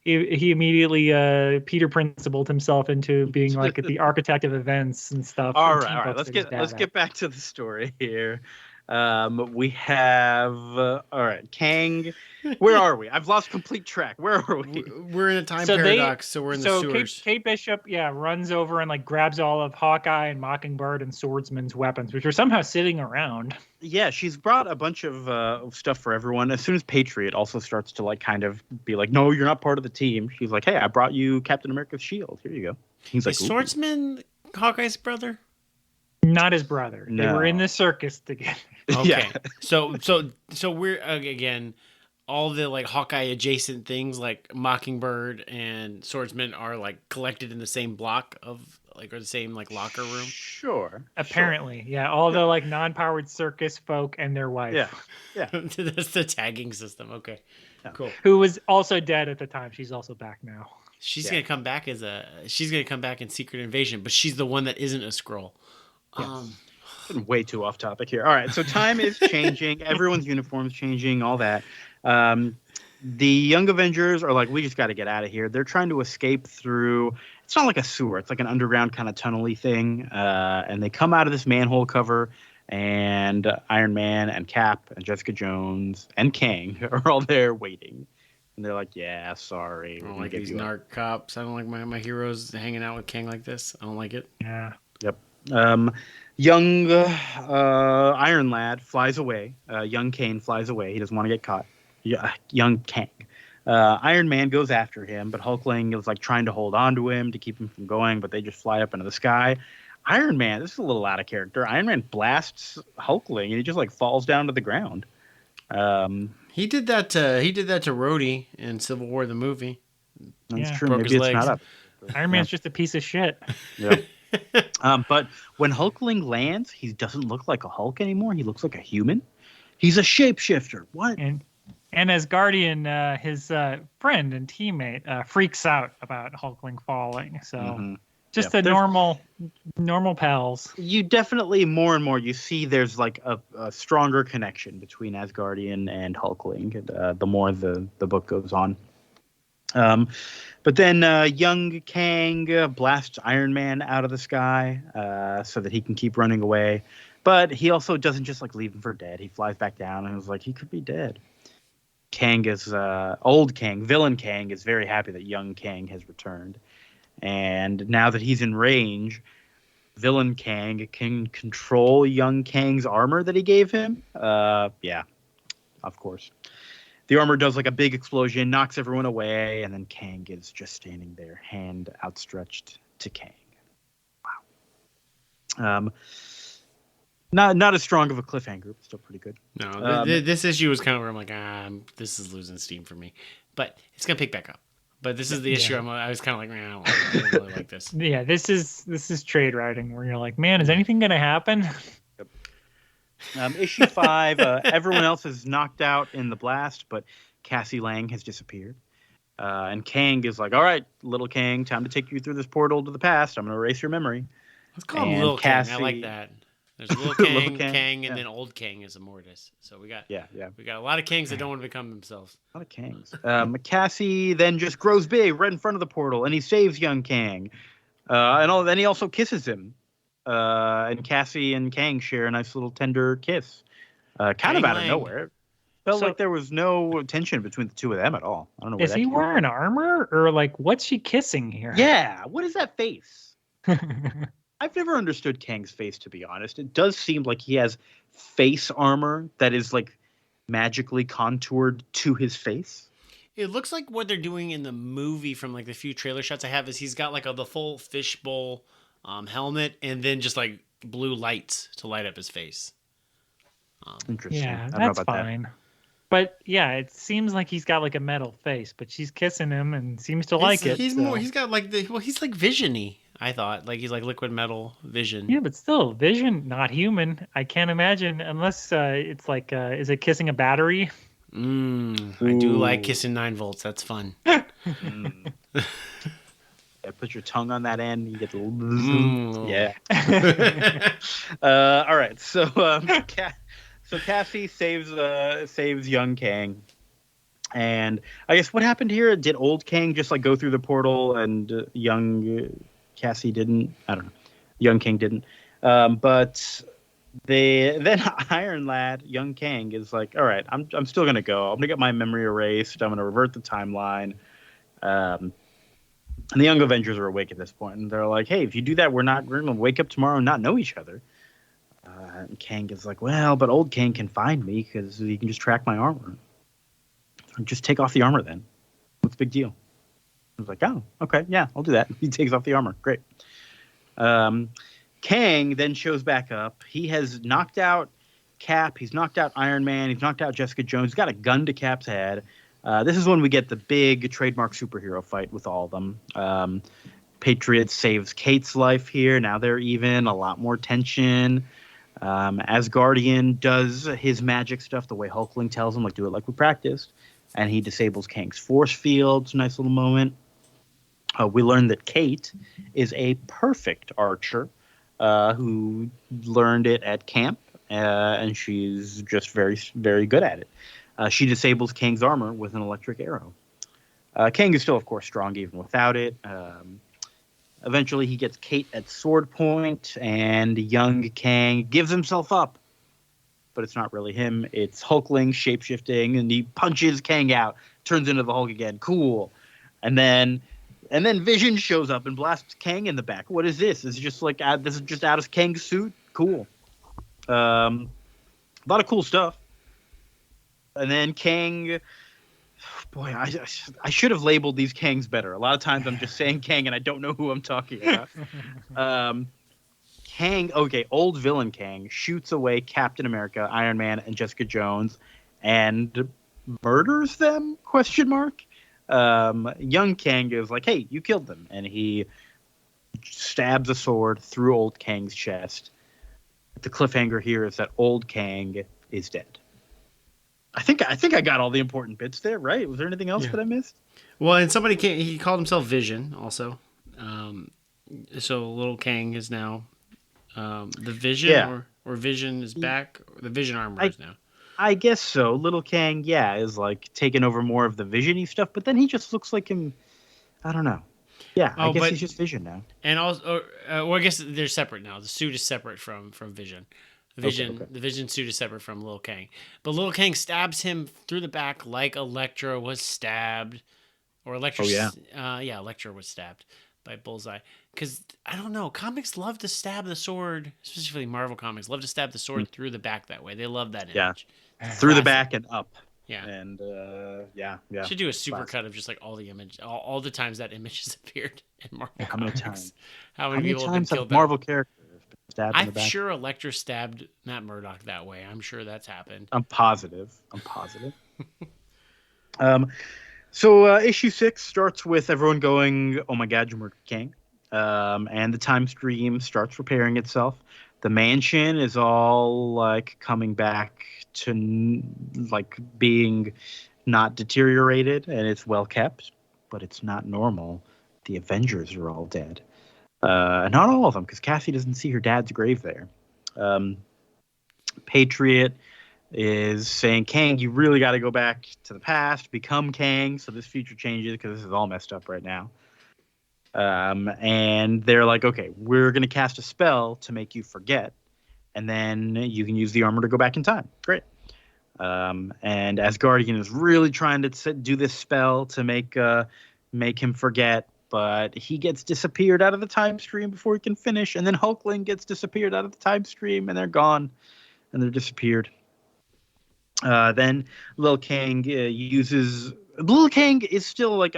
Peter Principled himself into being like the architect of events and stuff. All right. Let's get back to the story here. We have Kang. Where are we? I've lost complete track. Where are we? We're in a time paradox, so we're in the sewers. Kate Bishop, runs over and like grabs all of Hawkeye and Mockingbird and Swordsman's weapons, which are somehow sitting around. Yeah, she's brought a bunch of stuff for everyone. As soon as Patriot also starts to like kind of be like, no, you're not part of the team. She's like, hey, I brought you Captain America's shield. Here you go. He's like, Swordsman Hawkeye's brother? Not his brother. No. They were in the circus together. Okay. Yeah. So we're again, all the like Hawkeye adjacent things like Mockingbird and Swordsman are like collected in the same block of like or the same like locker room. Sure. Apparently, yeah. All the like non-powered circus folk and their wife. Yeah. That's the tagging system. Okay. Yeah. Cool. Who was also dead at the time. She's also back now. She's gonna come back in Secret Invasion, but she's the one that isn't a Skrull. Yes. Way too off topic here. All right, so time is changing. Everyone's uniform's changing. All that. The Young Avengers are like, we just got to get out of here. They're trying to escape through. It's not like a sewer. It's like an underground kind of tunnely thing. And they come out of this manhole cover, and Iron Man and Cap and Jessica Jones and Kang are all there waiting. And they're like, yeah, sorry. I don't like these narc cops. I don't like my heroes hanging out with Kang like this. I don't like it. Yeah. Yep. Young Iron Lad flies away. Young Kane flies away. He doesn't want to get caught. Young Kang. Iron Man goes after him, but Hulkling is like trying to hold on to him to keep him from going, but they just fly up into the sky. Iron Man, this is a little out of character. Iron Man blasts Hulkling and he just like falls down to the ground. He did that to Rhodey in Civil War the movie. That's true. Broke Maybe his it's legs. not up. Iron Man's just a piece of shit. Yeah. But when Hulkling lands, he doesn't look like a Hulk anymore. He looks like a human. He's a shapeshifter. What? And as Guardian, his friend and teammate freaks out about Hulkling falling. So just normal pals. You definitely more and more you see there's like a stronger connection between Asgardian and Hulkling the more the book goes on. But then young Kang blasts Iron Man out of the sky so that he can keep running away. But he also doesn't just like leave him for dead. He flies back down and is like, he could be dead. Kang is old Kang, villain Kang is very happy that young Kang has returned. And now that he's in range, villain Kang can control young Kang's armor that he gave him. Yeah, of course. The armor does like a big explosion, knocks everyone away, and then Kang is just standing there, hand outstretched to Kang. Wow. Not as strong of a cliffhanger, but still pretty good. No, this issue was kind of where I'm like, this is losing steam for me, but it's gonna pick back up. But this is the issue. I was kind of like, I don't really like this. Yeah, this is trade writing where you're like, man, is anything gonna happen? Issue 5, everyone else is knocked out in the blast, but Cassie Lang has disappeared. And Kang is like, all right, little Kang, time to take you through this portal to the past. I'm going to erase your memory. Let's call him Little Cassie, Kang. I like that. There's Little Kang, Kang, and then Old Kang is a Mortis. So we got we got a lot of Kangs that don't want to become themselves. A lot of Kangs. Cassie then just grows big right in front of the portal, and he saves young Kang. Then he also kisses him. And Cassie and Kang share a nice little tender kiss. Kind of out of nowhere. Felt like there was no tension between the two of them at all. I don't know. Is he wearing armor, or like what's she kissing here? Yeah, what is that face? I've never understood Kang's face, to be honest. It does seem like he has face armor that is like magically contoured to his face. It looks like what they're doing in the movie from like the few trailer shots I have is he's got like the full fishbowl helmet and then just like blue lights to light up his face. Interesting. Yeah, that's fine. That. But yeah, it seems like he's got like a metal face, but she's kissing him and seems to like it. He's more. He's got like he's like Vision-y. I thought like he's like liquid metal Vision. Yeah, but still, Vision, not human. I can't imagine unless it's like, is it kissing a battery? I do like kissing 9 volts. That's fun. Yeah, put your tongue on that end. You get the yeah. All right. So Cassie saves young Kang, and I guess what happened here? Did old Kang just like go through the portal and young Cassie didn't? I don't know. Young Kang didn't. But then Iron Lad, young Kang, is like, all right, I'm still gonna go. I'm gonna get my memory erased. I'm gonna revert the timeline. And the Young Avengers are awake at this point, and they're like, hey, if you do that, we're going to wake up tomorrow and not know each other. And Kang is like, well, but old Kang can find me because he can just track my armor. Just take off the armor then. What's the big deal? I was like, oh, okay, yeah, I'll do that. He takes off the armor. Great. Kang then shows back up. He has knocked out Cap. He's knocked out Iron Man. He's knocked out Jessica Jones. He's got a gun to Cap's head. This is when we get the big trademark superhero fight with all of them. Patriot saves Kate's life here. Now they're even. A lot more tension. Asgardian does his magic stuff the way Hulkling tells him, like, do it like we practiced. And he disables Kang's force field. It's a nice little moment. We learn that Kate is a perfect archer who learned it at camp. And she's just very, very good at it. She disables Kang's armor with an electric arrow. Kang is still, of course, strong even without it. Eventually, he gets Kate at sword point, and young Kang gives himself up. But it's not really him. It's Hulkling shape-shifting, and he punches Kang out, turns into the Hulk again. Cool. And then Vision shows up and blasts Kang in the back. What is this? This is just like this is just out of Kang's suit. Cool. A lot of cool stuff. And then Kang, boy, I should have labeled these Kangs better. A lot of times I'm just saying Kang and I don't know who I'm talking about. Kang, okay, old villain Kang shoots away Captain America, Iron Man, and Jessica Jones and murders them? ? Young Kang is like, hey, you killed them. And he stabs a sword through old Kang's chest. The cliffhanger here is that old Kang is dead. I think I got all the important bits there, right? Was there anything else that I missed? Well, and he called himself Vision also. So little Kang is now the Vision, or Vision is back. The Vision armor is now. I guess so. Little Kang, yeah, is like taking over more of the Vision-y stuff, but then he just looks like him. I don't know. Yeah, I guess he's just Vision now. And also, well, I guess they're separate now. The suit is separate from Vision. The Vision suit is separate from Lil Kang. But Lil Kang stabs him through the back like Elektra was stabbed, or Elektra. Elektra was stabbed by Bullseye. Because I don't know, comics love to stab the sword, especially Marvel comics, love to stab the sword through the back that way. They love that image. Through the back and up. Yeah. And Should do a super cut of just like all the image, all the times that image has appeared in Marvel comics. How many times? How many people have been killed? Marvel characters been stabbed in the I'm back? sure Elektra stabbed Matt Murdock that way. I'm sure that's happened. I'm positive. So issue 6 starts with everyone going, "Oh my God, you murdered Kang," and the time stream starts repairing itself. The mansion is all like coming back to like being not deteriorated, and it's well kept, but it's not normal. The Avengers are all dead. Not all of them, because Cassie doesn't see her dad's grave there. Patriot is saying, "Kang, you really got to go back to the past, become Kang, so this future changes, because this is all messed up right now." And they're like, "Okay, we're going to cast a spell to make you forget, and then you can use the armor to go back in time." Great. And Asgardian is really trying to do this spell to make him forget, but he gets disappeared out of the time stream before he can finish, and then Hulkling gets disappeared out of the time stream, and they're gone, and they're disappeared. Then Lil Kang Lil Kang is still like,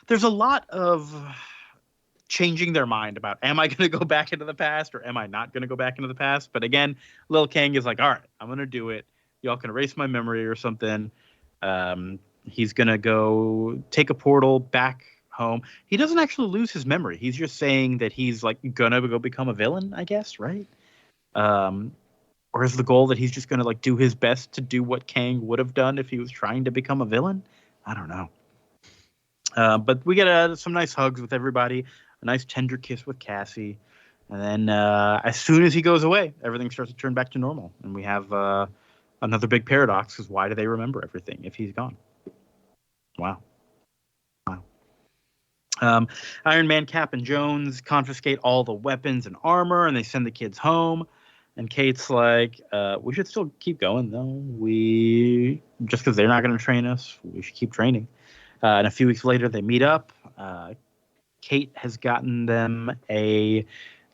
there's a lot of changing their mind about, am I going to go back into the past or am I not going to go back into the past? But again, Lil Kang is like, all right, I'm going to do it. Y'all can erase my memory or something. He's going to go take a portal back home. He doesn't actually lose his memory. He's just saying that he's like going to go become a villain, I guess, right? Or is the goal that he's just going to like do his best to do what Kang would have done if he was trying to become a villain? I don't know. But we get some nice hugs with everybody, a nice tender kiss with Cassie. And then as soon as he goes away, everything starts to turn back to normal. And we have another big paradox, because why do they remember everything if he's gone? Wow. Iron Man, Cap, and Jones confiscate all the weapons and armor, and they send the kids home. And Kate's like, we should still keep going, though. Just because they're not going to train us, we should keep training. And a few weeks later, they meet up. Kate has gotten them a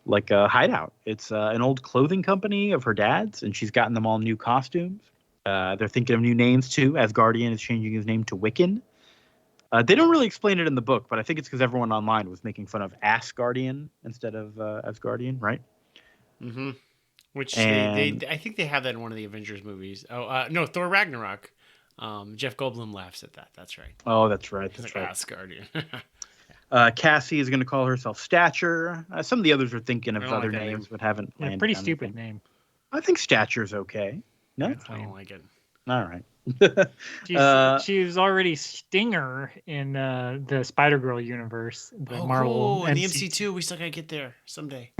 hideout. It's an old clothing company of her dad's, and she's gotten them all new costumes. They're thinking of new names, too. Asgardian is changing his name to Wiccan. They don't really explain it in the book, but I think it's because everyone online was making fun of Asgardian instead of Asgardian, right? Mm-hmm. Which I think they have that in one of the Avengers movies. Oh, no, Thor Ragnarok. Jeff Goldblum laughs at that. That's right. Oh, that's right. That's right. Asgardian. Cassie is going to call herself Stature. Some of the others are thinking of other names, but haven't landed. Pretty stupid name. I think Stature's okay. No? I don't like it. All right. She was already Stinger in the Spider-Girl universe, the Marvel. Cool. And the MC2, we still got to get there someday.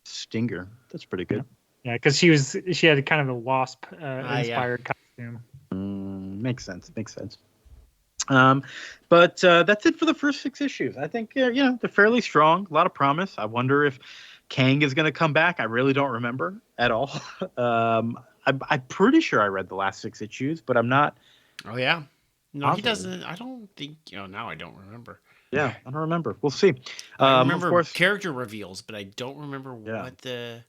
Stinger. That's pretty good. Yeah, because she had kind of a wasp inspired costume. Makes sense. But that's it for the first 6 issues. I think they're fairly strong. A lot of promise. I wonder if Kang is going to come back. I really don't remember at all. I'm pretty sure I read the last 6 issues, but I'm not. Oh yeah. No, positive. He doesn't. I don't think. Now I don't remember. Yeah, I don't remember. We'll see. I remember, of course, character reveals, but I don't remember what the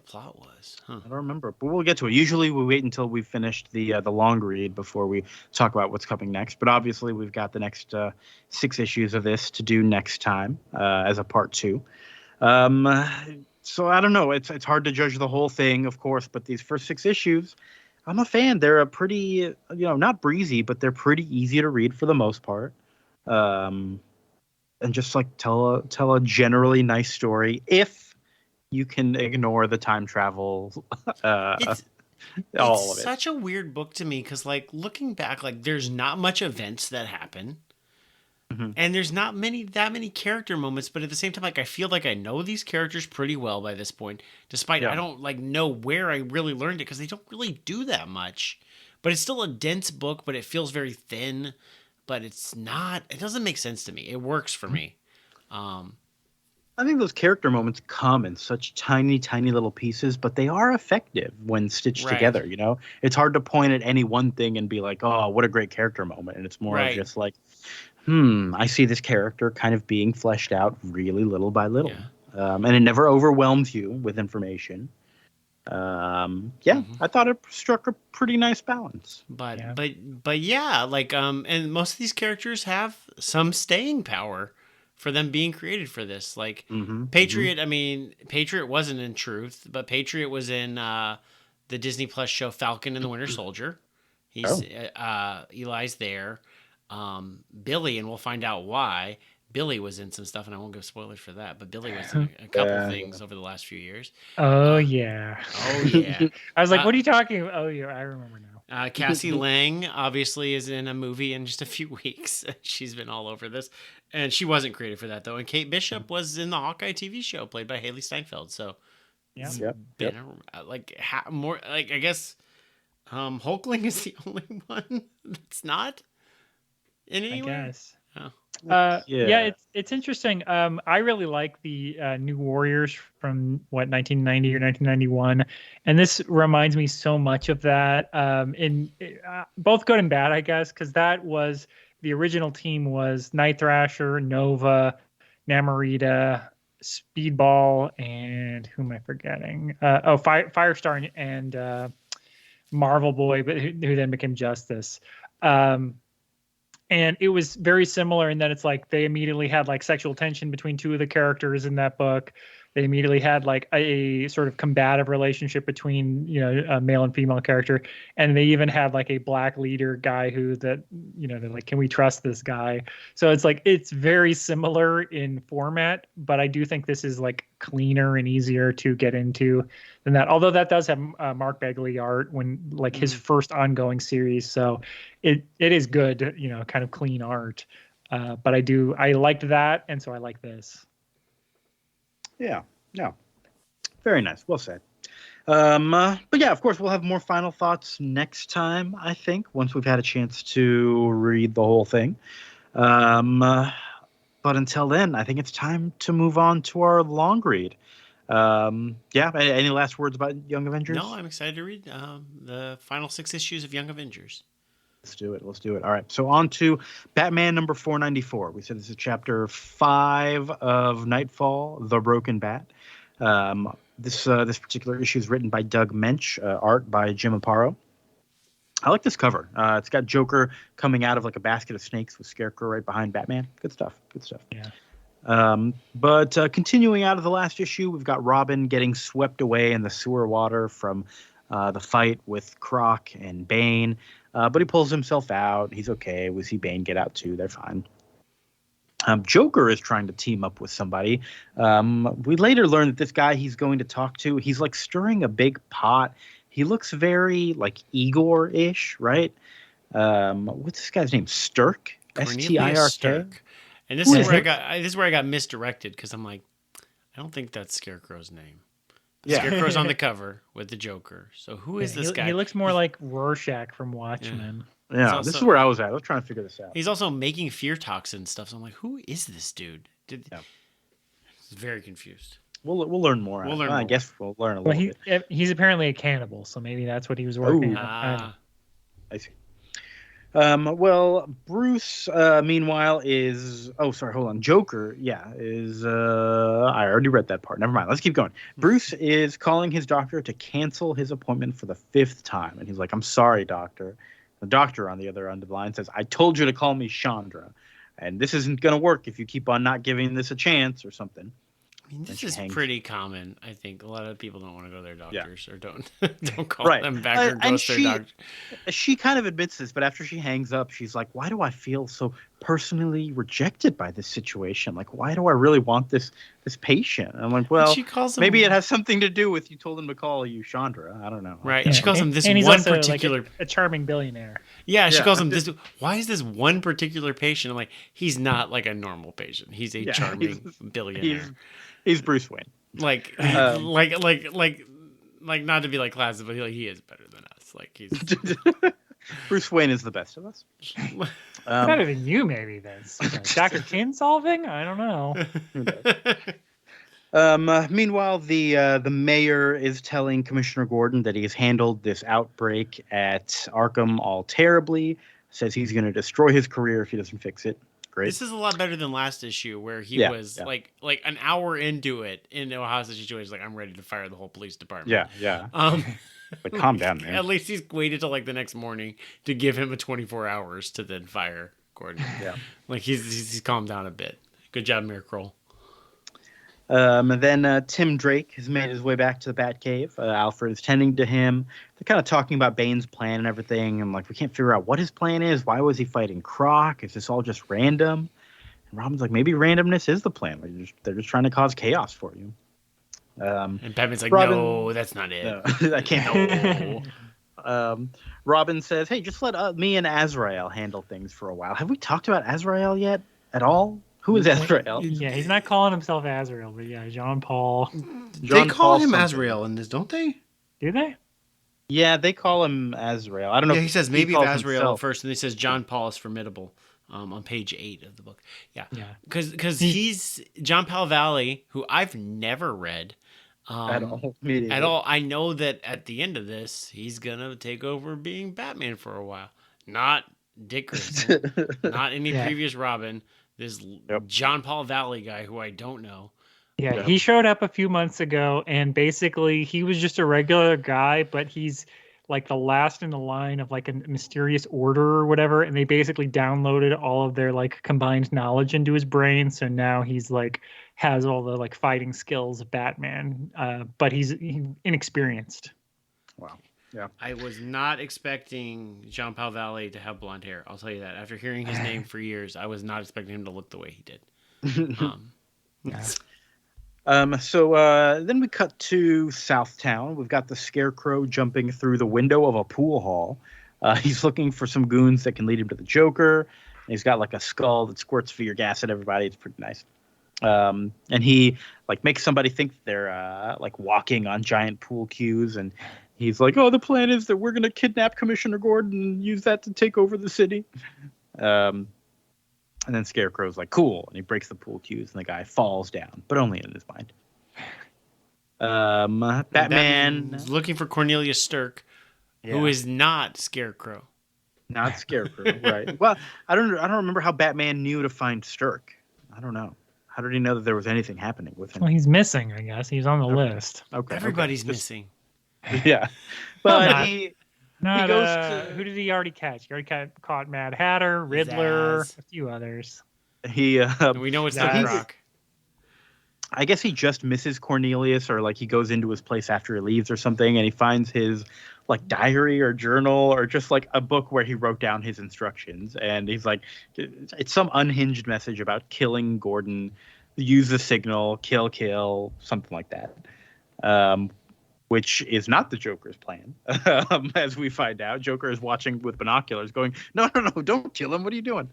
plot was. I don't remember, but we'll get to it. Usually we wait until we've finished the long read before we talk about what's coming next. But obviously we've got the next 6 issues of this to do next time as a part 2. So I don't know. It's hard to judge the whole thing, of course, but these first 6 issues, I'm a fan. They're a pretty, not breezy, but they're pretty easy to read for the most part. And just like tell a generally nice story if you can ignore the time travel. It's of it. Such a weird book to me because, like, looking back, like there's not much events that happen. And there's not that many character moments, but at the same time, like I feel like I know these characters pretty well by this point, despite I don't like know where I really learned it because they don't really do that much. But it's still a dense book, but it feels very thin. But it's not. It doesn't make sense to me. It works for me. I think those character moments come in such tiny, tiny little pieces, but they are effective when stitched together. You know, it's hard to point at any one thing and be like, "Oh, what a great character moment," and it's more of just like, I see this character kind of being fleshed out really little by little. And it never overwhelms you with information. I thought it struck a pretty nice balance. But like and most of these characters have some staying power for them being created for this. Like Patriot, I mean, Patriot wasn't in Truth, but Patriot was in the Disney Plus show Falcon and the Winter Soldier. He's Eli's there. Billy, and we'll find out why. Billy was in some stuff, and I won't give spoilers for that, but Billy was in a couple things over the last few years. Oh, yeah. I was like, what are you talking about? Oh, yeah, I remember now. Cassie Lang, obviously, is in a movie in just a few weeks. She's been all over this. And she wasn't created for that, though. And Kate Bishop was in the Hawkeye TV show, played by Haley Steinfeld. So, more, like, I guess Hulkling is the only one that's not in any way. I guess. It's interesting. I really like the New Warriors from 1990 or 1991, and this reminds me so much of that. In both good and bad, I guess, because that was the original team was Night Thrasher, Nova, Namorita, Speedball, and who am I forgetting? Firestar and Marvel Boy, but who then became Justice. And it was very similar in that it's like they immediately had like sexual tension between two of the characters in that book. They immediately had like a sort of combative relationship between, a male and female character. And they even had like a black leader guy they're like, can we trust this guy? So it's like, it's very similar in format, but I do think this is like cleaner and easier to get into than that. Although that does have Mark Bagley art when like his first ongoing series. So it is good, kind of clean art. But I liked that. And so I like this. Yeah. Very nice. Well said. But yeah, of course, we'll have more final thoughts next time, I think, once we've had a chance to read the whole thing. But until then, I think it's time to move on to our long read. Any last words about Young Avengers? No, I'm excited to read the final 6 issues of Young Avengers. Let's do it. All right. So on to Batman number 494. We said this is chapter 5 of Knightfall, The Broken Bat. This particular issue is written by Doug Mensch, art by Jim Aparo. I like this cover. It's got Joker coming out of like a basket of snakes with Scarecrow right behind Batman. Good stuff. Yeah. But continuing out of the last issue, we've got Robin getting swept away in the sewer water from the fight with Croc and Bane. But he pulls himself out. He's okay. We see Bane get out too. They're fine. Joker is trying to team up with somebody. We later learn that this guy he's going to talk to, he's like stirring a big pot. He looks very like Igor-ish, right? What's this guy's name? Stirk? S-T-I-R-K? And this is where I got misdirected because I'm like, I don't think that's Scarecrow's name. Scarecrow's on the cover with the Joker. So who is this guy? He looks more like Rorschach from Watchmen. Yeah, also, this is where I was at. I was trying to figure this out. He's also making fear toxin stuff. So I'm like, who is this dude? I was very confused. We'll learn more. I guess we'll learn a little bit. He's apparently a cannibal, so maybe that's what he was working on. I see. Bruce, meanwhile, is... Oh, sorry, hold on. Joker, is... I already read that part. Never mind. Let's keep going. Bruce is calling his doctor to cancel his appointment for the 5th time. And he's like, I'm sorry, doctor. The doctor on the other end of the line says, I told you to call me Chandra. And this isn't going to work if you keep on not giving this a chance or something. I mean, this is pretty common. I think a lot of people don't want to go to their doctors or don't call them back or ghost their doctor. She kind of admits this, but after she hangs up, she's like, why do I feel so personally rejected by this situation. Like, why do I really want this patient? And I'm like, well, she calls him, maybe it has something to do with you told him to call you Chandra. I don't know. Right. And she calls him this and he's one also particular... like a charming billionaire. Yeah, she calls him this. Why is this one particular patient? I'm like, he's not like a normal patient. He's a charming billionaire. He's Bruce Wayne. Like, not to be like classic, but he is better than us. Like, he's... Bruce Wayne is the best of us. Better than you, maybe, then. Dr. Kin solving? I don't know. Meanwhile, the mayor is telling Commissioner Gordon that he has handled this outbreak at Arkham all terribly. Says he's going to destroy his career if he doesn't fix it. Great. This is a lot better than last issue where he was like an hour into it in a hostage situation. Like, I'm ready to fire the whole police department. Yeah. But calm down, man. At least he's waited till like the next morning to give him a 24 hours to then fire Gordon. Yeah. Like he's calmed down a bit. Good job, Mayor Kroll. And then Tim Drake has made his way back to the Batcave. Alfred is tending to him. They're kind of talking about Bane's plan and everything. And like, we can't figure out what his plan is. Why was he fighting Croc? Is this all just random? And Robin's like, maybe randomness is the plan. Like, they're just trying to cause chaos for you. And Batman's like, no, that's not it. No, I can't. No. Robin says, hey, just let me and Azrael handle things for a while. Have we talked about Azrael yet at all? Who is Azrael? Yeah, he's not calling himself Azrael, but yeah, Jean-Paul. They call him Azrael in this, don't they? Do they? Yeah, they call him Azrael. I don't know. Yeah, he says maybe Azrael himself first, and he says John Paul is formidable. On page 8 of the book. Yeah. Because he's John Paul Valley, who I've never read. At all. I know that at the end of this, he's gonna take over being Batman for a while. Not Dick Grayson, not any previous Robin. This John Paul Valley guy who I don't know. Yeah, he showed up a few months ago, and basically he was just a regular guy, but he's like the last in the line of like a mysterious order or whatever, and they basically downloaded all of their like combined knowledge into his brain. So now he's like has all the like fighting skills of Batman, but he's inexperienced. Wow. Yeah. I was not expecting Jean Paul Valley to have blonde hair. I'll tell you that. After hearing his name for years, I was not expecting him to look the way he did. So then we cut to Southtown. We've got the Scarecrow jumping through the window of a pool hall. He's looking for some goons that can lead him to the Joker. And he's got like a skull that squirts fear gas at everybody. It's pretty nice. And he like makes somebody think they're like walking on giant pool cues, and he's like, "Oh, the plan is that we're gonna kidnap Commissioner Gordon and use that to take over the city." And then Scarecrow's like, "Cool," and he breaks the pool cues, and the guy falls down, but only in his mind. Batman is looking for Cornelius Stirk, who is not Scarecrow. Not Scarecrow, right? Well, I don't remember how Batman knew to find Stirk. I don't know. How did he know that there was anything happening with him? Well, he's missing, I guess. He's on the list. Okay. Everybody's missing. Yeah. But he goes to... Who did he already catch? He already caught Mad Hatter, Riddler, a few others. We know it's not Croc. I guess he just misses Cornelius, or like he goes into his place after he leaves or something, and he finds his like diary or journal or just like a book where he wrote down his instructions, and he's like, it's some unhinged message about killing Gordon, use the signal, kill, something like that, which is not the Joker's plan. As we find out, Joker is watching with binoculars going, no, don't kill him, what are you doing?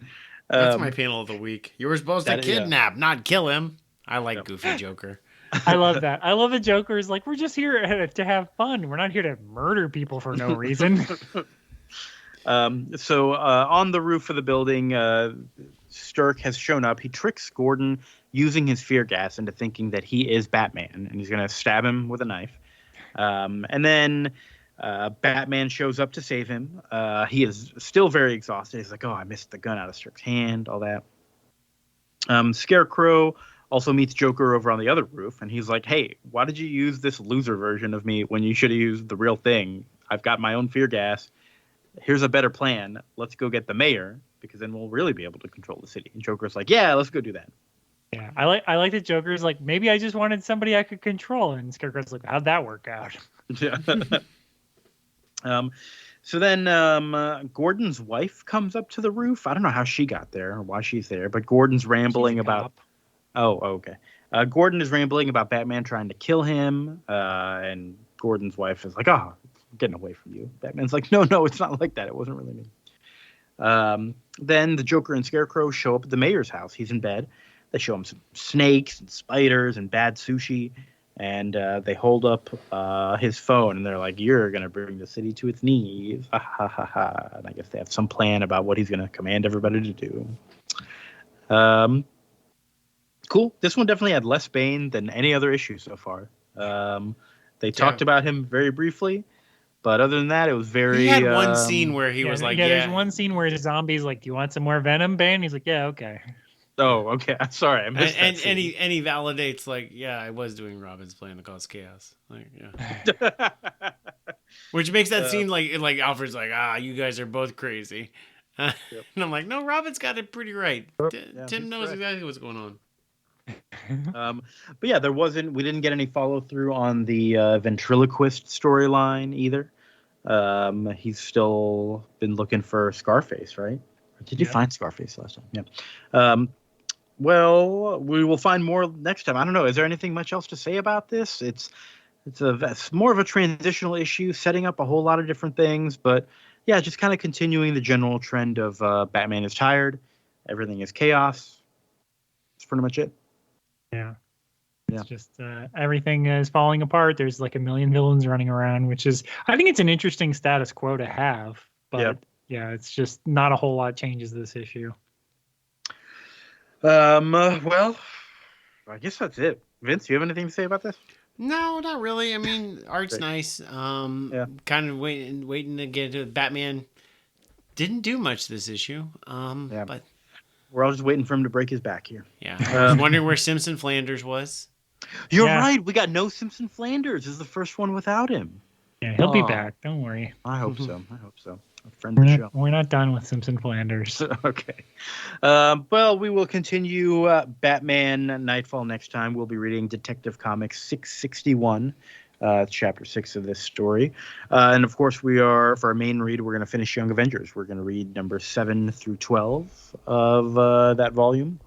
That's my panel of the week. You were supposed to kidnap, not kill him. I like Goofy Joker. I love that. I love the Joker is like, we're just here to have fun. We're not here to murder people for no reason. So on the roof of the building, Stirk has shown up. He tricks Gordon using his fear gas into thinking that he is Batman, and he's going to stab him with a knife. And then Batman shows up to save him. He is still very exhausted. He's like, oh, I missed the gun out of Stirk's hand, all that. Scarecrow also meets Joker over on the other roof, and he's like, hey, why did you use this loser version of me when you should have used the real thing? I've got my own fear gas. Here's a better plan. Let's go get the mayor, because then we'll really be able to control the city. And Joker's like, yeah, let's go do that. Yeah, I like that Joker's like, maybe I just wanted somebody I could control. And Scarecrow's like, how'd that work out? Yeah. So then Gordon's wife comes up to the roof. I don't know how she got there or why she's there, but Gordon's rambling about. Oh, okay. Gordon is rambling about Batman trying to kill him, and Gordon's wife is like, "Oh, I'm getting away from you." Batman's like, "No, it's not like that. It wasn't really me." Then the Joker and Scarecrow show up at the mayor's house. He's in bed. They show him some snakes and spiders and bad sushi. And they hold up his phone, and they're like, "You're going to bring the city to its knees." Ha, ha, ha, ha. And I guess they have some plan about what he's going to command everybody to do. Cool. This one definitely had less Bane than any other issue so far. They talked about him very briefly, but other than that, it was very... He had one scene where he was like... Yeah, there's one scene where the zombie's like, "Do you want some more Venom, Bane?" He's like, "Yeah, okay." Oh, okay. I'm sorry. I missed that scene. And he validates, like, yeah, I was doing Robin's plan to cause chaos. Like, yeah. Which makes that scene like Alfred's like, you guys are both crazy. Yep. And I'm like, no, Robin's got it pretty right. Tim knows exactly what's going on. But yeah, we didn't get any follow through on the ventriloquist storyline either. He's still been looking for Scarface, right? Did you find Scarface last time? Yeah. Well, we will find more next time. I don't know. Is there anything much else to say about this? It's more of a transitional issue, setting up a whole lot of different things. But yeah, just kind of continuing the general trend of Batman is tired. Everything is chaos. That's pretty much it. Yeah. It's just everything is falling apart. There's like a million villains running around, which is, I think it's an interesting status quo to have. But yeah, it's just not a whole lot changes this issue. Well, I guess that's it. Vince, do you have anything to say about this? No, not really. I mean, art's nice. Kind of waiting to get to Batman. Didn't do much this issue. But we're all just waiting for him to break his back here. Yeah. I was wondering where Simpson Flanders was. You're right. We got no Simpson Flanders. This is the first one without him. Yeah, he'll be back. Don't worry. I hope so. Friend of the show. We're not done with Simpson Flanders. Okay. Well, we will continue Batman Knightfall next time. We'll be reading Detective Comics 661, chapter 6 of this story. And of course, for our main read, we're going to finish Young Avengers. We're going to read numbers 7 through 12 of that volume.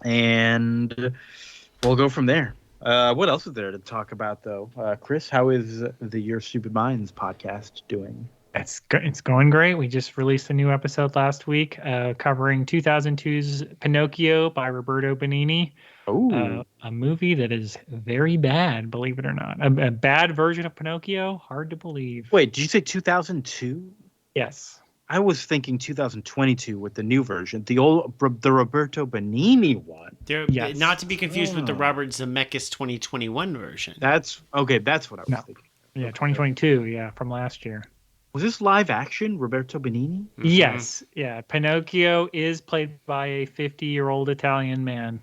And we'll go from there. What else is there to talk about, though? Chris, how is the Your Stupid Minds podcast doing? It's going great. We just released a new episode last week covering 2002's Pinocchio by Roberto Benigni. A movie that is very bad, believe it or not. A bad version of Pinocchio. Hard to believe. Wait, did you say 2002? Yes. I was thinking 2022 with the new version. The Roberto Benigni one. Yes. Not to be confused with the Robert Zemeckis 2021 version. That's what I was thinking. Yeah, 2022. Yeah, from last year. Was this live action, Roberto Benigni? Mm-hmm. Yes. Yeah. Pinocchio is played by a 50-year-old Italian man.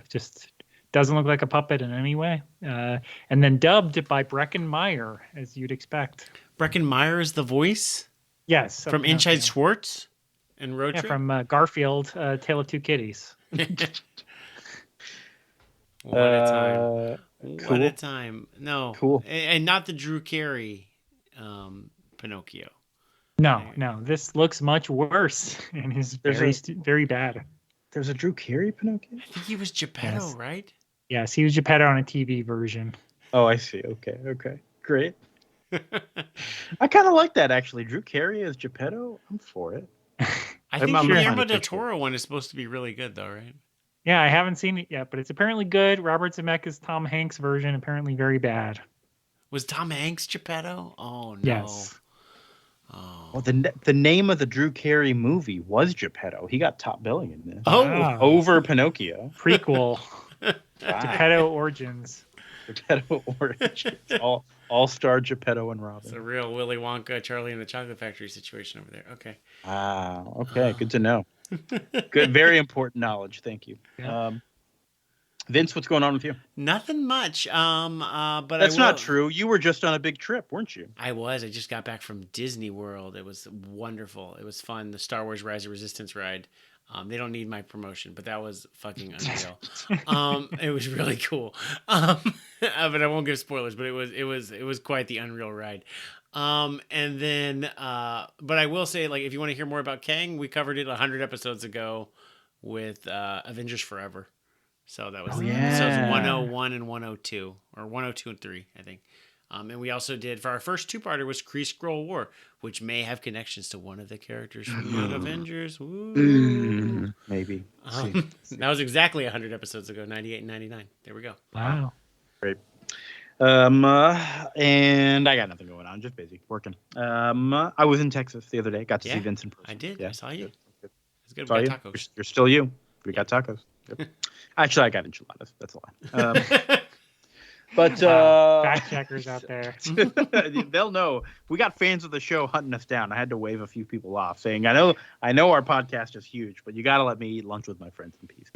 Just doesn't look like a puppet in any way. And then dubbed by Breckin Meyer, as you'd expect. Breckin Meyer is the voice? Yes. From Inside Schwartz and Road Trip? From Garfield, Tale of Two Kitties. What a time. Cool. What a time. No. Cool. And not the Drew Carey Pinocchio. No. This looks much worse and is very bad. There's a Drew Carey Pinocchio? I think he was Geppetto, right? Yes, he was Geppetto on a TV version. Oh, I see. Okay. Great. I kind of like that, actually. Drew Carey as Geppetto? I'm for it. I think the Guillermo del Toro one is supposed to be really good, though, right? Yeah, I haven't seen it yet, but it's apparently good. Robert Zemeckis' Tom Hanks version, apparently very bad. Was Tom Hanks Geppetto? Oh, no. Yes. Oh. Well, the name of the Drew Carey movie was Geppetto. He got top billing in this. Over Pinocchio. Prequel. Geppetto Origins. Geppetto Origins. All-star Geppetto and Robin. It's a real Willy Wonka, Charlie and the Chocolate Factory situation over there. Okay. Okay. Good to know. Good. Very important knowledge. Thank you. Yeah. Vince, what's going on with you? Nothing much. But that's not true. You were just on a big trip, weren't you? I was. I just got back from Disney World. It was wonderful. It was fun. The Star Wars Rise of Resistance ride. They don't need my promotion, but that was fucking unreal. It was really cool. But I won't give spoilers. But it was quite the unreal ride. And then, but I will say, like, if you want to hear more about Kang, we covered it 100 episodes ago with Avengers Forever. So that was episodes 101 and 102, or 102 and 3, I think. And we also did, for our first two-parter, was Kree Skrull War, which may have connections to one of the characters from Young Avengers. Woo. Maybe. That was exactly 100 episodes ago, 98 and 99. There we go. Wow. Great. And I got nothing going on, just busy working. I was in Texas the other day, got to see Vince in person. I did. Yeah. I saw you. It's good. We got tacos. You're still you. We got tacos. Yep. Actually, I got enchiladas. That's a lie. But fact checkers out there, they'll know. We got fans of the show hunting us down. I had to wave a few people off, saying, "I know our podcast is huge, but you got to let me eat lunch with my friends in peace."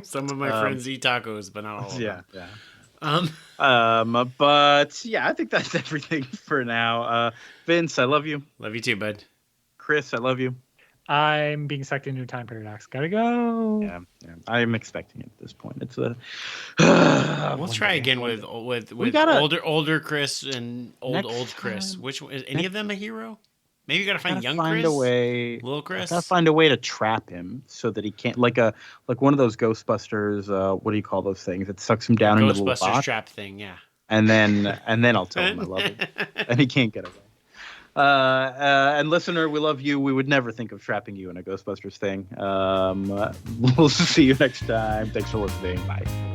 Some of my friends eat tacos, but not all of them. Yeah. But yeah, I think that's everything for now. Vince, I love you. Love you too, bud. Chris, I love you. I'm being sucked into a time paradox. Gotta go. Yeah. I'm expecting it at this point. It's a. We'll try again with older Chris and old Chris. Which is any of them a hero? Maybe you gotta find young Chris. Little Chris. Gotta find a way to trap him so that he can't like one of those Ghostbusters. What do you call those things? It sucks him down into the little box. Trap thing. Yeah. And then I'll tell him I love him, and he can't get away. And listener, we love you. We would never think of trapping you in a Ghostbusters thing. We'll see you next time. Thanks for listening. Bye.